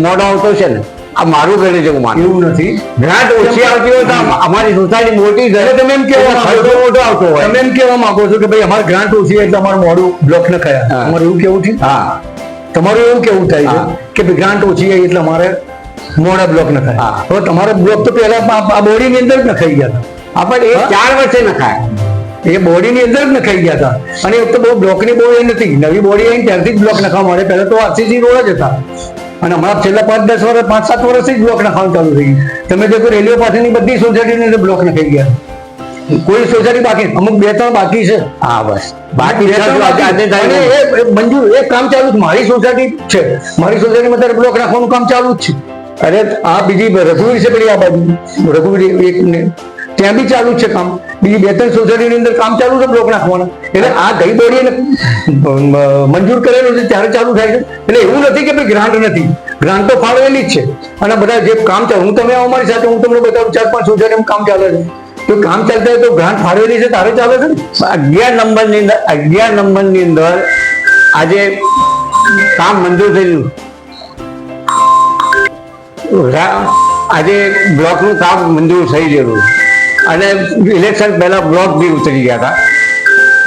B: મોડો આવતો છે ને, આ મારું ગણી છે હું માનું.
C: એવું નથી.
B: ગ્રાન્ટ ઓછી આવતી હોય તો અમારી સોસાયટી મોટી ઘરે
C: તમે એમ કહેવા માંગો
B: ખર્ચો
C: છો,
B: મોટો આવતો હોય.
C: તમે એમ કહેવા માંગો છો કે ભાઈ અમારે ગ્રાન્ટ ઓછી એટલે અમારું મોડું બ્લોક ન ખયા,
B: હા.
C: અમારું એવું કેવું છે?
B: હા,
C: તમારું એવું કેવું થાય
B: હા.
C: છે કે ભાઈ ગ્રાન્ટ ઓછી આવી એટલે અમારે મોડા બ્લોક ન ખાય.
B: હા.
C: હવે તમારા બ્લોક તો પહેલા આ બોડીની અંદર જ નખાઈ ગયા હતા,
B: આપણે એ 4 વર્ષે નખાય.
C: એ બોડીની અંદર જ નખાઈ ગયા હતા, અને એક તો બહુ બ્લોકની બહુ એ નથી, નવી બોડી આવીને ત્યારથી જ બ્લોક નખાવા મળે. પહેલા તો આરસીસી રોડ જ હતા, અને હમણાં છેલ્લા 5-10 વર્ષ 5-7 વર્ષથી જ બ્લોક નખાવાનું ચાલુ થઈ ગયું. તમે જો રેલવે પાસેની બધી સોસાયટીની અંદર બ્લોક નખાઈ ગયા, કોઈ સોસાયટી બાકી, અમુક 2-3 બાકી છે.
B: હા, બસ બાકી
C: બે ત્રણ બાકી.
B: આજે
C: અને એ મંજૂર એ કામ ચાલુ જ. મારી સોસાયટી છે, મારી સોસાયટીમાં ત્યારે બ્લોક નાખવાનું કામ ચાલુ જ છે. અરે આ બીજી રઘુવીર છે પેલી આ બાજુ રઘુવીર એક ને ત્યાં બી ચાલુ જ છે કામ. બીજી 2-3 સોસાયટીની અંદર કામ ચાલુ છે બ્લોક નાખવાના. એટલે આ ગઈ બોડી એને મંજૂર કરેલું છે ત્યારે ચાલુ થાય છે. એટલે એવું નથી કે ભાઈ ગ્રાન્ટ નથી, ગ્રાન્ટ તો ફાળવેલી જ છે. અને બધા જે કામ ચાલુ, હું તમે અમારી સાથે હું તમને બતાવું 4-5 સોસાયટીમાં કામ ચાલે છે, તો કામ ચાલતા હોય તો ગ્રાન્ટ ફાળવેલી છે તારે ચાલે છે ને.
B: 11 નંબરની અંદર આજે કામ મંજૂર થયેલું. આજે બ્લોકનું કામ મંજૂર થઈ ગયેલું અને ઇલેક્શન પહેલા બ્લોક બી ઉતરી ગયા હતા.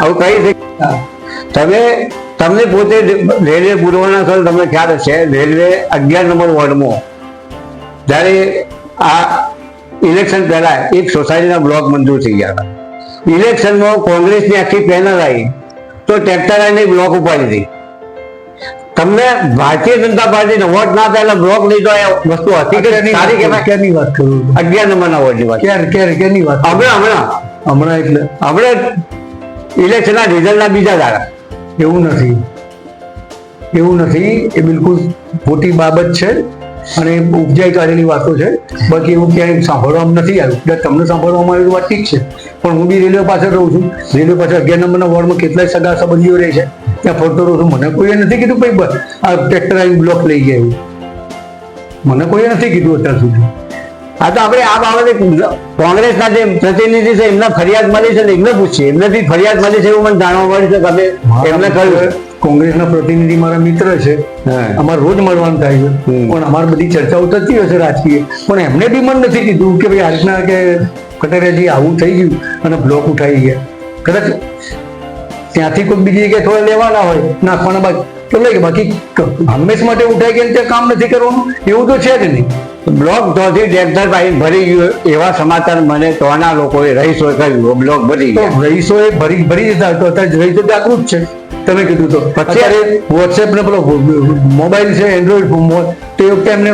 B: આવું કઈ છે તમને પોતે રેલવે પૂર્વના સર તમને ખ્યાલ હશે, રેલવે 11 નંબર વોર્ડમાં જ્યારે આ ઇલેક્શન પહેલા એક સોસાયટીના બ્લોક મંજૂર થઈ ગયા હતા. ઇલેક્શનમાં કોંગ્રેસની આખી પેનલ આવી તો ટ્રેક્ટર આવીને બ્લોક ઉપાડી હતી. તમને ભારતીય જનતા પાર્ટીને વોટ ના પહેલા બ્લોક લીધો એ વસ્તુ હકીકત સારી કહેવાય.
C: ક્યારની વાત કરું?
B: 11 નંબરના વોર્ડની વાત.
C: ક્યારની વાત? હમણાં એટલે
B: હમણાં ઇલેક્શનના રિઝલ્ટના બીજા દાડા.
C: એવું નથી, એવું નથી, એ બિલકુલ ખોટી બાબત છે અને ઉપજાઈ કાઢેલી વાતો છે. બાકી એવું ક્યાંય સાંભળવામાં નથી આવ્યું. એટલે તમને સાંભળવામાં આવ્યું વાત ઠીક છે, પણ હું બી રેલવે પાછળ રહું છું. રેલવે પાછળ 11 નંબરના વોર્ડમાં કેટલાય સગા સંબંધીઓ રહે છે, ત્યાં ફરતો રહું છું. મને કોઈએ નથી કીધું ભાઈ આ ટ્રેક્ટર આવી બ્લોક લઈ ગયા એવું, મને કોઈએ નથી કીધું અત્યાર સુધી.
B: આ તો આપણે આ બાબતે કોંગ્રેસના જે પ્રતિનિધિ છે એમને ફરિયાદ મળી છે ને એમને પૂછીએ. એમનેથી ફરિયાદ મળી છે એવું મને જાણવા મળ્યું છે કે અમે એમને કહ્યું.
C: કોંગ્રેસના પ્રતિનિધિ મારા મિત્ર છે,
B: હા.
C: અમારે રોજ મળવાનું થાય છે, પણ અમારે બધી ચર્ચાઓ થતી હોય છે રાજકીય, પણ એમને બી મને નથી કીધું કે ભાઈ આ રીતના કે કટારિયાજી આવું થઈ ગયું અને બ્લોક ઉઠાઈ ગયા. કદાચ ત્યાંથી કોઈ બીજી જગ્યાએ થોડા લેવાના હોય નાખવાના બાકી તો લઈ ગયા, બાકી હંમેશ માટે ઉઠાઈ ગયા ત્યાં કામ નથી કરવાનું એવું તો છે જ નહીં.
B: બ્લોક તોથી ટ્રેક્ટર ભરી ગયું એવા સમાચાર મને તોના લોકોએ રહીશોએ કહ્યું બ્લોક ભરી
C: તો
B: ગયા.
C: રહીશોએ ભરી જતા તો અત્યારે રહીશો જાગૃત છે. તમે કીધું તો અત્યારે વોટ્સએપ ને પેલો મોબાઈલ છે એન્ડ્રોઈડ તે વખતે એમને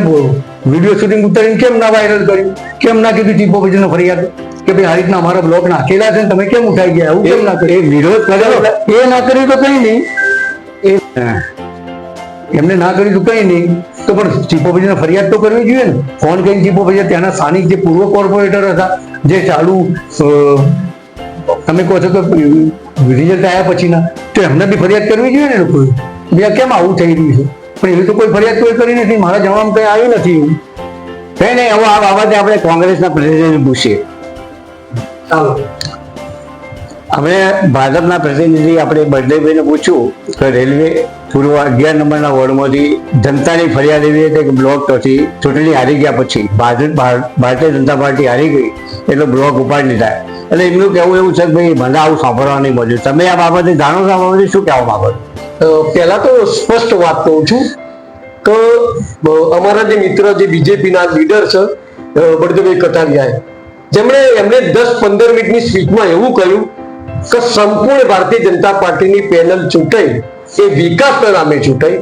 C: વિડીયો શૂટિંગ ઉતારીને કેમ ના વાયરલ કર્યું, કેમ ના કીધું ચીફ ઓફિસરને ફરિયાદ કે ભાઈ આ રીતના અમારા બ્લોક નાખેલા છે ને તમે કેમ ઉઠાઈ ગયા, એવું કેમ ના કર્યું?
B: એ વિરોધ કર્યો
C: એ ના કર્યું તો કઈ નહીં.
B: એ હા.
C: એમને ના કરી તો કઈ નહીં, તો પણ ચીફ ઓફિસરને ફરિયાદ તો કરવી જોઈએ ને. ફોન કરીને ચીફ ઓફિસર ત્યાંના સ્થાનિક જે પૂર્વ કોર્પોરેટર હતા, જે ચાલુ તમે કહો છો કે રિઝલ્ટ આવ્યા પછીના, તો એમને બી ફરિયાદ કરવી જોઈએ ને લોકોએ. ભાઈ કેમ આવું થઈ રહ્યું છે? પણ એવી તો કોઈ ફરિયાદ કોઈ કરી નથી. મારા જવાબ કંઈ આવ્યું નથી એવું.
B: કઈ નહીં, હવે આ બાબતે આપણે કોંગ્રેસના પ્રેસિડેન્ટ પૂછીએ.
C: ચાલો.
B: આપણે ભાજપના પ્રતિનિધિ આપણે બળદેવભાઈને પૂછ્યું કે રેલવે પૂર્વ 11 નંબરના વોર્ડમાંથી જનતાની ફરિયાદ એવી હતી કે બ્લોક તોથી ચૂંટણી હારી ગયા પછી ભારતીય જનતા પાર્ટી હારી ગઈ એટલે બ્લોક ઉપાડી લીધા. એટલે એમનું કહેવું એવું છે કે ભાઈ મને આવું સાંભળવા નહીં મળ્યું. તમે આ બાબતે જાણો છો? આ બાબતે શું કહેવા માંગો છો?
D: પહેલા તો સ્પષ્ટ વાત કહું છું કે અમારા જે મિત્ર જે બીજેપીના લીડર છે બળદેવભાઈ કટારિયાએ, જેમણે એમણે 10-15 મિનિટની સ્પીચમાં એવું કહ્યું કે સંપૂર્ણ ભારતીય જનતા પાર્ટીની પેનલ ચૂંટાઈ એ વિકાસના નામે ચૂંટાઈ.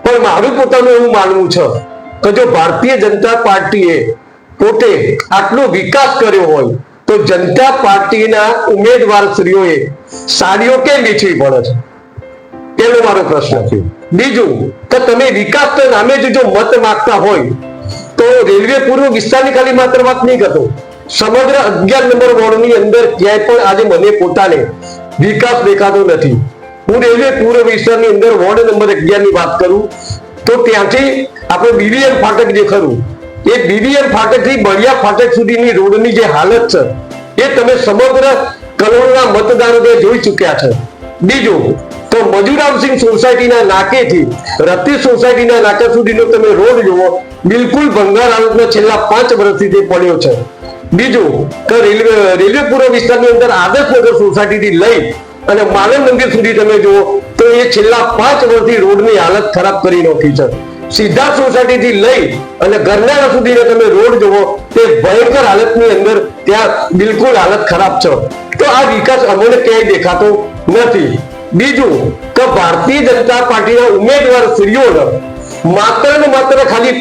D: પણ મારું પોતાનું એવું માનવું છે કે જો ભારતીય જનતા પાર્ટીએ પોતે આટલો વિકાસ કર્યો હોય તો જનતા પાર્ટીના ઉમેદવારશ્રીઓએ સાડીઓ કેમ વેચવી પડે છે? પેલો મારો પ્રશ્ન છે. બીજું કે તમે વિકાસના નામે જો મત માંગતા હોય તો રેલવે પૂર્વ વિસ્તારની ખાલી માત્ર વાત નહીં કરતો, સમગ્ર 11 નંબર વોર્ડની અંદર ક્યાંય પણ આજે મને પોતાને વિકાસ દેખાતો નથી. હું રેલવે પૂર્વ વિસ્તારની અંદર વોર્ડ નંબર 11 ની વાત કરું તો ત્યાંથી આપણે બીવીએમ ફાટક જે ખરું એ બીવીએમ ફાટક થી બળિયા ફાટક સુધીની રોડની જે હાલત છે એ તમે સમગ્ર કરોડના મતદારો જોઈ ચૂક્યા છે. બીજું તો મજુરામસિંહ સોસાયટીના નાકેથી રતી સોસાયટીના નાકા સુધીનો તમે રોડ જુઓ, બિલકુલ ભંગાર હાલતમાં છેલ્લા 5 વર્ષથી તે પડ્યો છે. બીજું કે રેલવે પૂર્વ વિસ્તારની અંદર આદર્શનગર સોસાયટીથી લઈ અને માનવ મંદિર સુધી તમે જુઓ તો એ છેલ્લા 5 વર્ષથી રોડની હાલત ખરાબ કરી નાખી છે. સિદ્ધાર્થ સોસાયટીથી લઈ અને ગરનાળા સુધીનો તમે રોડ જુઓ તે ભયંકર હાલતની અંદર ત્યાં બિલકુલ હાલત ખરાબ છે. તો આ વિકાસ અમને ક્યાંય દેખાતો નથી. બીજું કે ભારતીય જનતા પાર્ટીના ઉમેદવાર શ્રીઓને માત્ર ને માત્ર ખાલી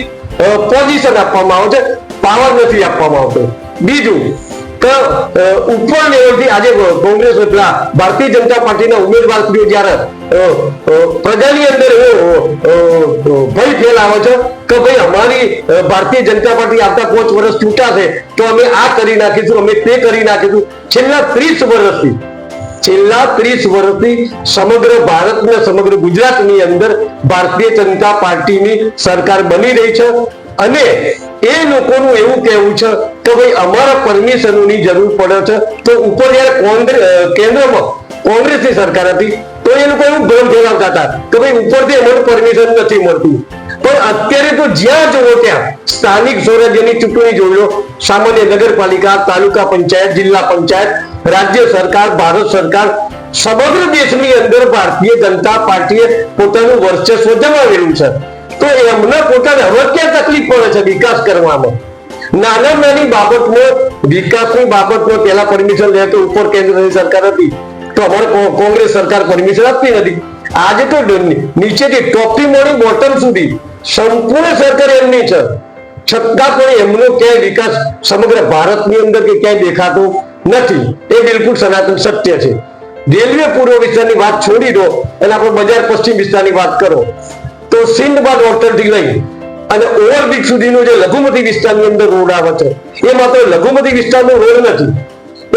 D: પોઝિશન આપવામાં આવે છે, પાવર નથી આપવામાં આવતો. બીજું કે ઉપર લેવલથી આજે કોંગ્રેસ ભારતીય જનતા પાર્ટીના ઉમેદવારશ્રીઓ જ્યારે પ્રજાની અંદર ભય ફેલાવે છે કે ભાઈ અમારી ભારતીય જનતા પાર્ટી આવતા 5 વર્ષ ચૂંટાશે તો અમે આ કરી નાખીશું, અમે તે કરી નાખીશું. છેલ્લા 30 વર્ષથી સમગ્ર ભારત ને સમગ્ર ગુજરાતની અંદર ભારતીય જનતા પાર્ટીની સરકાર બની રહી છે અને એ લોકોનું એવું કહેવું છે કે ભાઈ અમારા પરમિશનની જરૂર પડે છે. તો ઉપર જયારે કેન્દ્રમાં કોંગ્રેસની સરકાર હતી તો એ લોકો એવું ભ્રમ ફેલાવતા હતા કે ભાઈ ઉપરથી અમારું પરમિશન નથી મળતું. પણ અત્યારે તો જ્યાં જુઓ ત્યાં સ્થાનિક સ્વરાજ્યની ચૂંટણી જોઈ લો, સામાન્ય નગરપાલિકા, તાલુકા પંચાયત, જિલ્લા પંચાયત, રાજ્ય સરકાર, ભારત સરકાર, સમગ્ર દેશની અંદર ભારતીય જનતા પાર્ટીએ પોતાનું વર્ચસ્વ જમાવેલું છે. તો એમને પોતાને હવે ક્યાં તકલીફ પડે છે વિકાસ કરવામાં? નાની બાબતમાં વિકાસની બાબતમાં પહેલા પરમિશન લે તો ઉપર કેન્દ્રની સરકાર હતી તો અમારે કોંગ્રેસ સરકાર પરમિશન આપતી નથી. આજે તો નીચેથી ટોપથી મોડી બોટમ સુધી સંપૂર્ણ સરકાર એમની છે, છતાં પણ એમનો ક્યાંય વિકાસ સમગ્ર ભારતની અંદર કે ક્યાંય દેખાતો નથી. એ બિલકુલ સનાતન સત્ય છે. રેલવે પૂર્વ વિસ્તારની વાત છોડી દો અને આપણે બજાર પશ્ચિમ વિસ્તારની વાત કરો તો સિંધબાદ હોટલથી લઈ અને ઓવરબ્રિજ સુધીનો જે લઘુમતી વિસ્તારની અંદર રોડ આવે છે એ માત્ર લઘુમતી વિસ્તારનો રોડ નથી,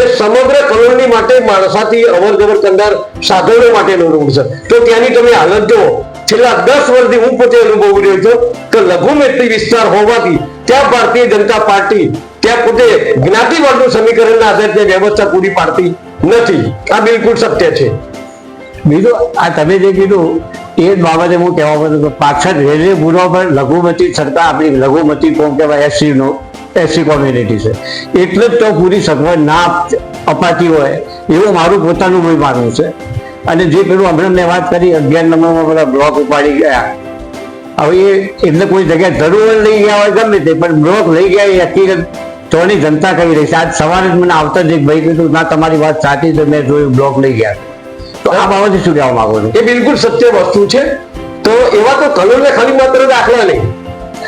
D: એ સમગ્ર કલોની માટે માણસાથી અવર જવર કરનાર સાધનો માટેનો રોડ છે. તો ત્યાંની તમે હાલત જુઓ. છેલ્લા 10 વર્ષથી હું પોતે અનુભવી રહ્યો છું કે લઘુમતી વિસ્તાર હોવાથી ત્યાં ભારતીય જનતા પાર્ટી ત્યાં પોતે જ્ઞાતિવાદનું સમીકરણના આધારે વ્યવસ્થા પૂરી પાડતી નથી. આ બિલકુલ સત્ય છે.
B: બીજું આ તમે જે કીધું એ જ બાબતે હું કહેવા માંગુ કે પાછળ રેલવે પૂર્વ પર લઘુમતી સરકાર આપણી લઘુમતી કોમ કહેવાય એસસી કોમ્યુનિટી છે એટલે જ તો પૂરી સગવડ ના અપાતી હોય એવું મારું પોતાનું માનવું છે. અને જે પેલું હમણાં મેં વાત કરી 11 નંબરમાં બધા બ્લોક ઉપાડી ગયા, હવે એ એટલે કોઈ જગ્યાએ જરૂર લઈ ગયા હોય ગમે તે પણ બ્લોક લઈ ગયા એ હકીકત તોની જનતા કહી રહી છે. આજ સવારે જ મને આવતા જ એક ભાઈ કીધું ના તમારી વાત સાચી છે, મેં જોયું બ્લોક લઈ ગયા. તો આ બાબતે શું કહેવા માંગો છો?
D: એ બિલકુલ સત્ય વસ્તુ છે. તો એવા તો કલોલને ખાલી માત્ર દાખલા નહીં,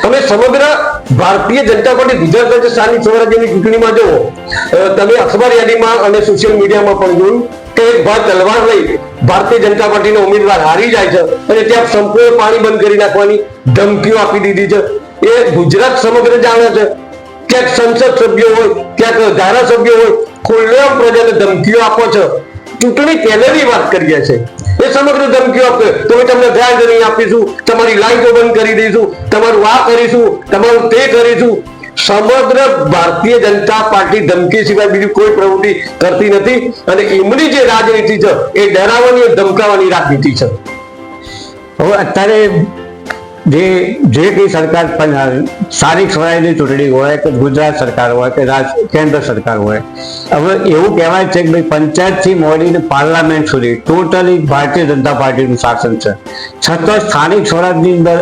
D: તમે સમગ્ર ભારતીય જનતા પાર્ટી ગુજરાત રાજ્ય સ્થાનિક સ્વરાજ્યની ચૂંટણીમાં જુઓ, તમે અખબાર યાદીમાં અને સોશિયલ મીડિયામાં પણ જોયું કે એક ભાઈ તલવાર લઈ ભારતીય જનતા પાર્ટીનો ઉમેદવાર હારી જાય છે અને ત્યાં સંપૂર્ણ પાણી બંધ કરી નાખવાની ધમકીઓ આપી દીધી છે. એ ગુજરાત સમગ્ર જાણે છે. ક્યાંક સંસદ સભ્યો હોય, ક્યાંક ધારાસભ્યો હોય, ખુલ્લેઆમ પ્રજાને ધમકીઓ આપો છો. ચૂંટણી પહેલાની વાત કરીએ છે, એ સમગ્ર ધમકીઓ આપે તો તમને ધ્યાન નહીં આપીશું, તમારી લાઈટો બંધ કરી દઈશું, તમારું આ કરીશું, તમારું તે કરીશું. સમગ્ર ભારતીય જનતા પાર્ટી ધમકી સિવાય બીજી કોઈ પ્રવૃત્તિ કરતી નથી અને એમની જે રાજનીતિ છે એ ડરાવવાની અને ધમકાવવાની રાજનીતિ છે.
B: હવે અત્યારે જે કઈ સરકાર પણ સ્થાનિક સ્વરાજ્યની ચૂંટણી હોય કે ગુજરાત સરકાર હોય કે કેન્દ્ર સરકાર હોય, હવે એવું કહેવાય છે કે ભાઈ પંચાયતથી મોડીને પાર્લામેન્ટ સુધી ટોટલી ભારતીય જનતા પાર્ટીનું શાસન છે. છતાં સ્થાનિક સ્વરાજની અંદર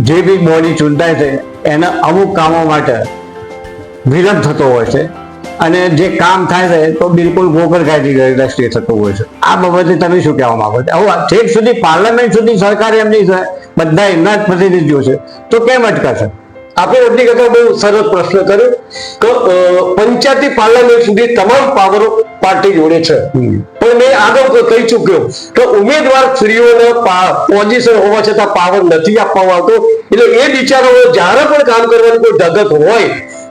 B: જે બી બોડી ચૂંટાય છે એના અમુક કામો માટે વિલંબ થતો હોય છે અને જે કામ થાય છે તો બિલકુલ ગોકળગાયની દ્રષ્ટિએ થતું હોય છે. આ બાબતે તમે શું કહેવા માંગો છો? હવે છેક સુધી પાર્લામેન્ટ સુધી સરકાર એમની બધા એમના જ પ્રતિનિધિઓ છે તો કેમ અટકાશે?
D: આપણે વડલી કાકા બહુ સરસ પ્રશ્ન કર્યો કે પંચાયતી પાર્લામેન્ટ સુધી તમામ પાવરો પાર્ટી જોડે છે, પણ મેં આગળ કહી ચૂક્યો કે ઉમેદવાર સ્ત્રીઓને પોઝિશન હોવા છતાં પાવર નથી આપવામાં આવતો. એટલે એ બિચારાઓ જ્યારે પણ કામ કરવાની કોઈ ધગત હોય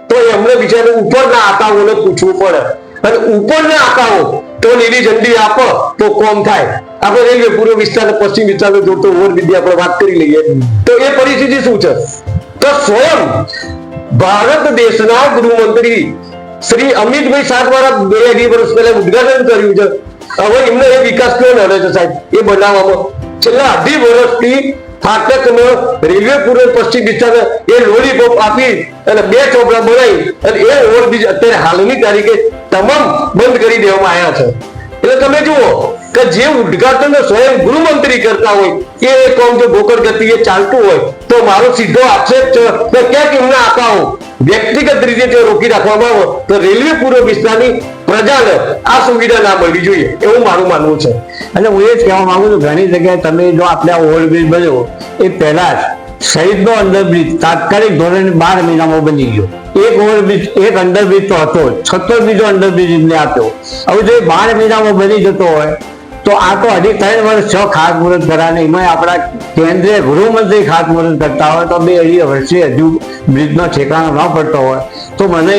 D: તો એમને બિચારા ઉપરના આકાઓને પૂછવું પડે અને ઉપરના આકાઓ તો લીલી ઝંડી આપો તો કોમ થાય. આપણે રેલવે પૂર્વ વિસ્તાર પશ્ચિમ વિસ્તારને જોડતો ઓવરબ્રિજ આપણે વાત કરી લઈએ તો એ પરિસ્થિતિ શું છે તો સ્વયં ભારત દેશના ગૃહમંત્રી શ્રી અમિતભાઈ શાહ દ્વારા 2-2.5 વર્ષ પહેલા ઉદ્ઘાટન કર્યું છે. હવે એમને એ વિકાસ કેવો નડે છે સાહેબ એ બનાવવામાં? છેલ્લા 2.5 વર્ષથી ફાટકમાં રેલવે પૂર્વ પશ્ચિમ વિસ્તાર એ લોલીપોપ આપી અને 2 ચોપડા બનાવી અને એ ઓવરબ્રિજ અત્યારે હાલની તારીખે તમામ બંધ કરી દેવામાં આવ્યા છે. એટલે તમે જુઓ કે જે ઉદ્ઘાટન સ્વયં ગૃહમંત્રી કરતા હોય એ કામ જો ગોકળ ગતિએ ચાલતું હોય તો મારો સીધો આક્ષેપ છે કે ક્યાંક એમના આકાઓ વ્યક્તિગત રીતે જો રોકી રાખવામાં આવે તો રેલવે પૂર્વ વિસ્તારની પ્રજાને આ સુવિધા ના મળવી જોઈએ એવું મારું માનવું છે.
B: એટલે હું એ જ કહેવા માંગુ છું, ઘણી જગ્યાએ તમે જો આપણે આ ઓવરબ્રિજ બન્યો એ પહેલા જ શહીદનો અંડરબ્રિજ તાત્કાલિક ધોરણે 12 મહિનામાં બની ગયો. એક ઓવરબ્રિજ એક અંડરબ્રિજ તો હતો, 36 બીજો અંડરબ્રિજ એમને આપ્યો. હવે જો 12 મહિનામાં બની જતો હોય તો આ તો 3.5 વર્ષ ખાતમુહૂર્ત કરાને એમાં આપણા કેન્દ્રીય ગૃહમંત્રી ખાતમુહૂર્ત કરતા હોય તો 2-2.5 વર્ષે હજુ બ્રિજનો ઠેકાણો ન પડતો હોય તો મને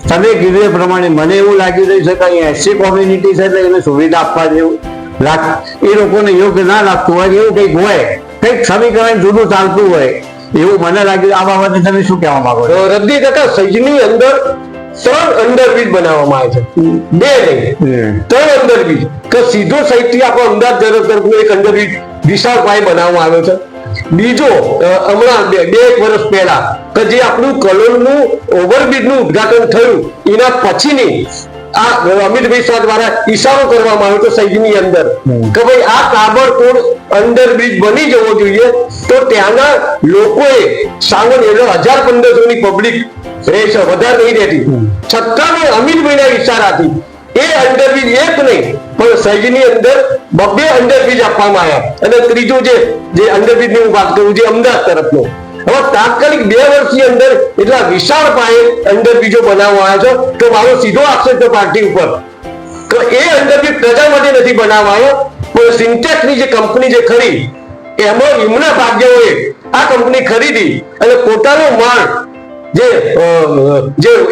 B: તમે કીધું એ પ્રમાણે મને એવું લાગી રહ્યું છે કે અહીં એસસી કોમ્યુનિટી છે એટલે એને સુવિધા આપવા જેવું એ લોકોને યોગ્ય ના લાગતું હોય, એવું કંઈક હોય, કંઈક સમીકરણ જુદું ચાલતું હોય એવું મને લાગ્યું. આ બાબતે તમે શું કહેવા માંગો છો?
D: રદ્દી કાકા સજની અંદર 3 અંડરબ્રિજ બનાવવામાં આવે છે, 2 નહીં 3 અંડરબ્રિજ કે સીધો સહિતથી આપણો અમદાવાદ જનરલ તરફનો એક અંડરબ્રિજ વિશાળ પાયે બનાવવામાં આવ્યો છે. બીજો હમણાં 2-1 વર્ષ પહેલા કે જે આપણું કલોલનું ઓવરબ્રિજનું ઉદ્ઘાટન થયું એના પછીની આ અમિતભાઈ શાહ દ્વારા ઈશારો કરવામાં આવ્યો તો સૈજની અંદર કે ભાઈ આ તાબડતોડ અંડરબ્રિજ બની જવો જોઈએ તો ત્યાંના લોકોએ સાવન 1000-1500 ની પબ્લિક રહેશે, વધારે નહીં રહેતી. છતાં અમિતભાઈના ઈશારાથી એ અંડરબ્રિજ એક નહીં પણ સૈજની અંદર 2 અંડરબ્રિજ આપવામાં આવ્યા અને ત્રીજું જે અંડરબ્રિજની હું વાત કરું જે અમદાવાદ તરફનો હવે તાત્કાલિક 2 વર્ષની અંદર એટલા વિશાળ પાયે અંડરબ્રિજો બનાવવામાં આવ્યા છે તો મારો સીધો આક્ષેપ છે પાર્ટી ઉપર કે એ અંડરબ્રિજ પ્રજા માટે નથી બનાવવામાં આવ્યો પણ સિન્ટેક્સની જે કંપની જે ખરી એમાં એમના ભાગ્યોએ આ કંપની ખરીદી અને પોતાનો માલ જે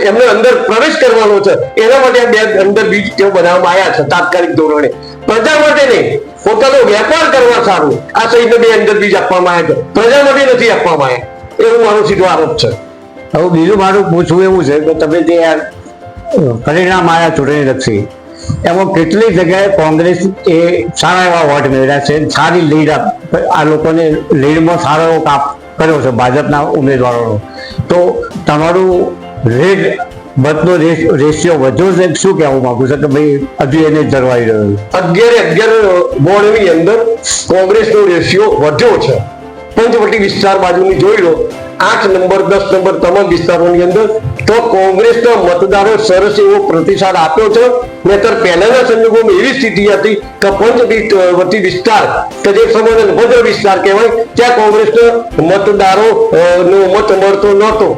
D: એમને અંદર પ્રવેશ કરવાનો છે એના માટે આ 2 અંડરબ્રિજ તેઓ બનાવવામાં આવ્યા છે તાત્કાલિક ધોરણે. પ્રજા માટે નહીં, પોતાનો વેપાર કરવા સારું આ સહિતને 2 અંડરબ્રિજ આપવામાં આવ્યા છે, પ્રજા માટે નથી આપવામાં આવ્યા એવું મારો સીધો આરોપ છે.
B: હવે બીજું મારું પૂછવું એવું છે કે તમે જે પરિણામ આવ્યા ચૂંટણી લક્ષી એમાં કેટલી જગ્યાએ કોંગ્રેસ એ સારા એવા વોટ મેળવ્યા છે, સારી લીડ આ લોકોને લીડમાં સારો એવો કાપ કર્યો છે ભાજપના ઉમેદવારોનો, તો તમારું રેડ મતનો રેશિયો વધ્યો છે શું કહેવું માંગુ છે કે ભાઈ હજુ એને જળવાઈ રહ્યો?
D: 11 વોર્ડની અંદર કોંગ્રેસનો રેશિયો વધ્યો છે. પંચવટી વિસ્તાર બાજુની જોઈ લો 8 નંબર 10 નંબર તમામ વિસ્તારોની અંદર તો કોંગ્રેસના મતદારો સરસ એવો પ્રતિસાદ આપ્યો છે. નહીતર પહેલાના સંજોગોમાં એવી સ્થિતિ હતી કે પંચવટી વિસ્તાર કે જે સમયનો ભદ્ર વિસ્તાર કહેવાય ત્યાં કોંગ્રેસના મતદારો નો મત મળતો નહોતો.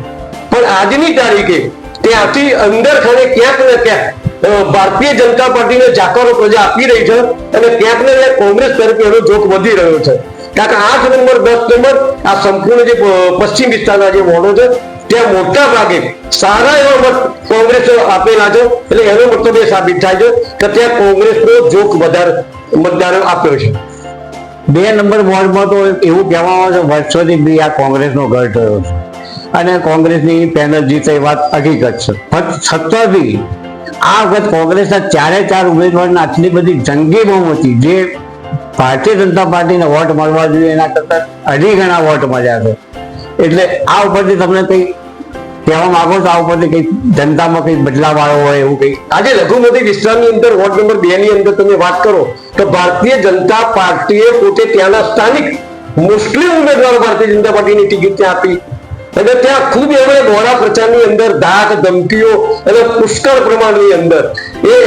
D: પણ આજની તારીખે ત્યાંથી અંદર ખાને ક્યાંક ને ક્યાંક ભારતીય જનતા પાર્ટીને જાકારો પ્રજા આપી રહી છે અને ક્યાંક ને ક્યાંક કોંગ્રેસ તરફે એનો જોક વધી રહ્યો છે. કારણ કે 8 નંબર 10 નંબર આ સંપૂર્ણ જે પશ્ચિમ વિસ્તારના જે વોર્ડો છે ત્યાં મોટા ભાગે સારા એવા મત કોંગ્રેસ આપેલા છે. એટલે એનો મતલબ એ સાબિત થાય છે કે ત્યાં કોંગ્રેસનો જોક વધારે મતદારો આપ્યો છે.
B: 2 નંબર વોર્ડમાં તો એવું કહેવામાં આવે છે વર્ષોથી બી આ કોંગ્રેસનો ગઢ રહ્યો છે અને કોંગ્રેસની પેનલ જીતે એ વાત હકીકત છે. છતાં બી આ વખત કોંગ્રેસના 4 ઉમેદવારના આટલી બધી જંગી બહુમતી જે ભારતીય જનતા પાર્ટીને વોટ મળવા જોઈએ એના કરતા અઢી ગણા વોટ મળ્યા છે. એટલે આ ઉપરથી તમને કઈ કહેવા માંગો છો? આ ઉપરથી કઈ જનતામાં કઈ બદલાવ આવ્યો હોય એવું કઈ?
D: આજે લઘુમતી વિસ્તારની અંદર વોર્ડ નંબર 2 ની અંદર તમે વાત કરો તો ભારતીય જનતા પાર્ટીએ પોતે ત્યાંના સ્થાનિક મુસ્લિમ ઉમેદવારો ભારતીય જનતા પાર્ટીની ટિકિટ ત્યાં આપી અને ત્યાં ખૂબ એમણે દોરા પ્રચારની અંદર ધાક ધમકીઓ અને પુષ્કળ પ્રમાણની અંદર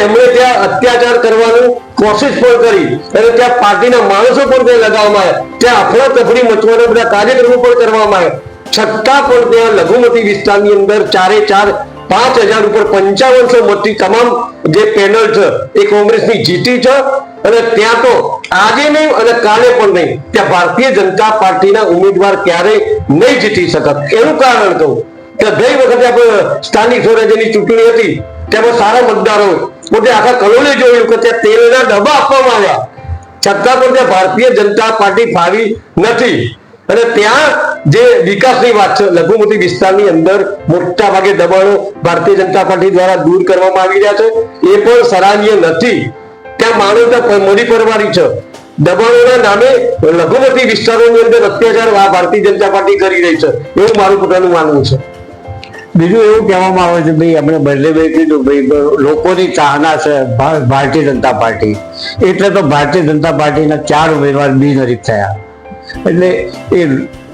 D: એમણે ત્યાં અત્યાચાર કરવાનું કોશિશ પણ કરી અને ત્યાં પાર્ટીના માણસો પણ ત્યાં લગાવવામાં આવ્યા, ત્યાં અફરાતફરી મચવાના બધા કાર્યક્રમો પણ કરવામાં આવ્યા. છતાં પણ ત્યાં લઘુમતી વિસ્તારની અંદર 4 5,000 ઉપર 5500 મતથી તમામ જે પેનલ છે એ કોંગ્રેસની જીતી છે. અને ત્યાં તો આજે નહીં અને કાલે પણ નહીં, ત્યાં ભારતીય જનતા પાર્ટીના ઉમેદવાર ક્યારેય નહીં જીતી શકત. એનું કારણ કહું કે ગઈ વખતે આપણે સ્થાનિક સ્વરાજ્યની ચૂંટણી હતી તેમાં સારા મતદારો પોતે આખા કલોલે જોયું કે ત્યાં તેલના ડબ્બા આપવામાં આવ્યા, છતાં પણ ત્યાં ભારતીય જનતા પાર્ટી ફાવી નથી. અને ત્યાં જે વિકાસની વાત છે લઘુમતી વિસ્તારની અંદર મોટા ભાગે દબાણો ભારતીય જનતા પાર્ટી દ્વારા દૂર કરવામાં આવી રહ્યા છે, એ પણ સરાહનીય નથી. ત્યાં માનવતા મળી પરવારી છે. દબાણોના નામે લઘુમતી વિસ્તારોની અંદર અત્યાચાર ભારતીય જનતા પાર્ટી કરી રહી છે એવું મારું પોતાનું માનવું છે.
B: બીજું એવું કહેવામાં આવે છે ભાઈ આપણે બદલે કીધું ભાઈ લોકોની ચાહના છે ભારતીય જનતા પાર્ટી, એટલે તો ભારતીય જનતા પાર્ટીના 4 ઉમેદવાર બિનહરીફ થયા. એટલે એ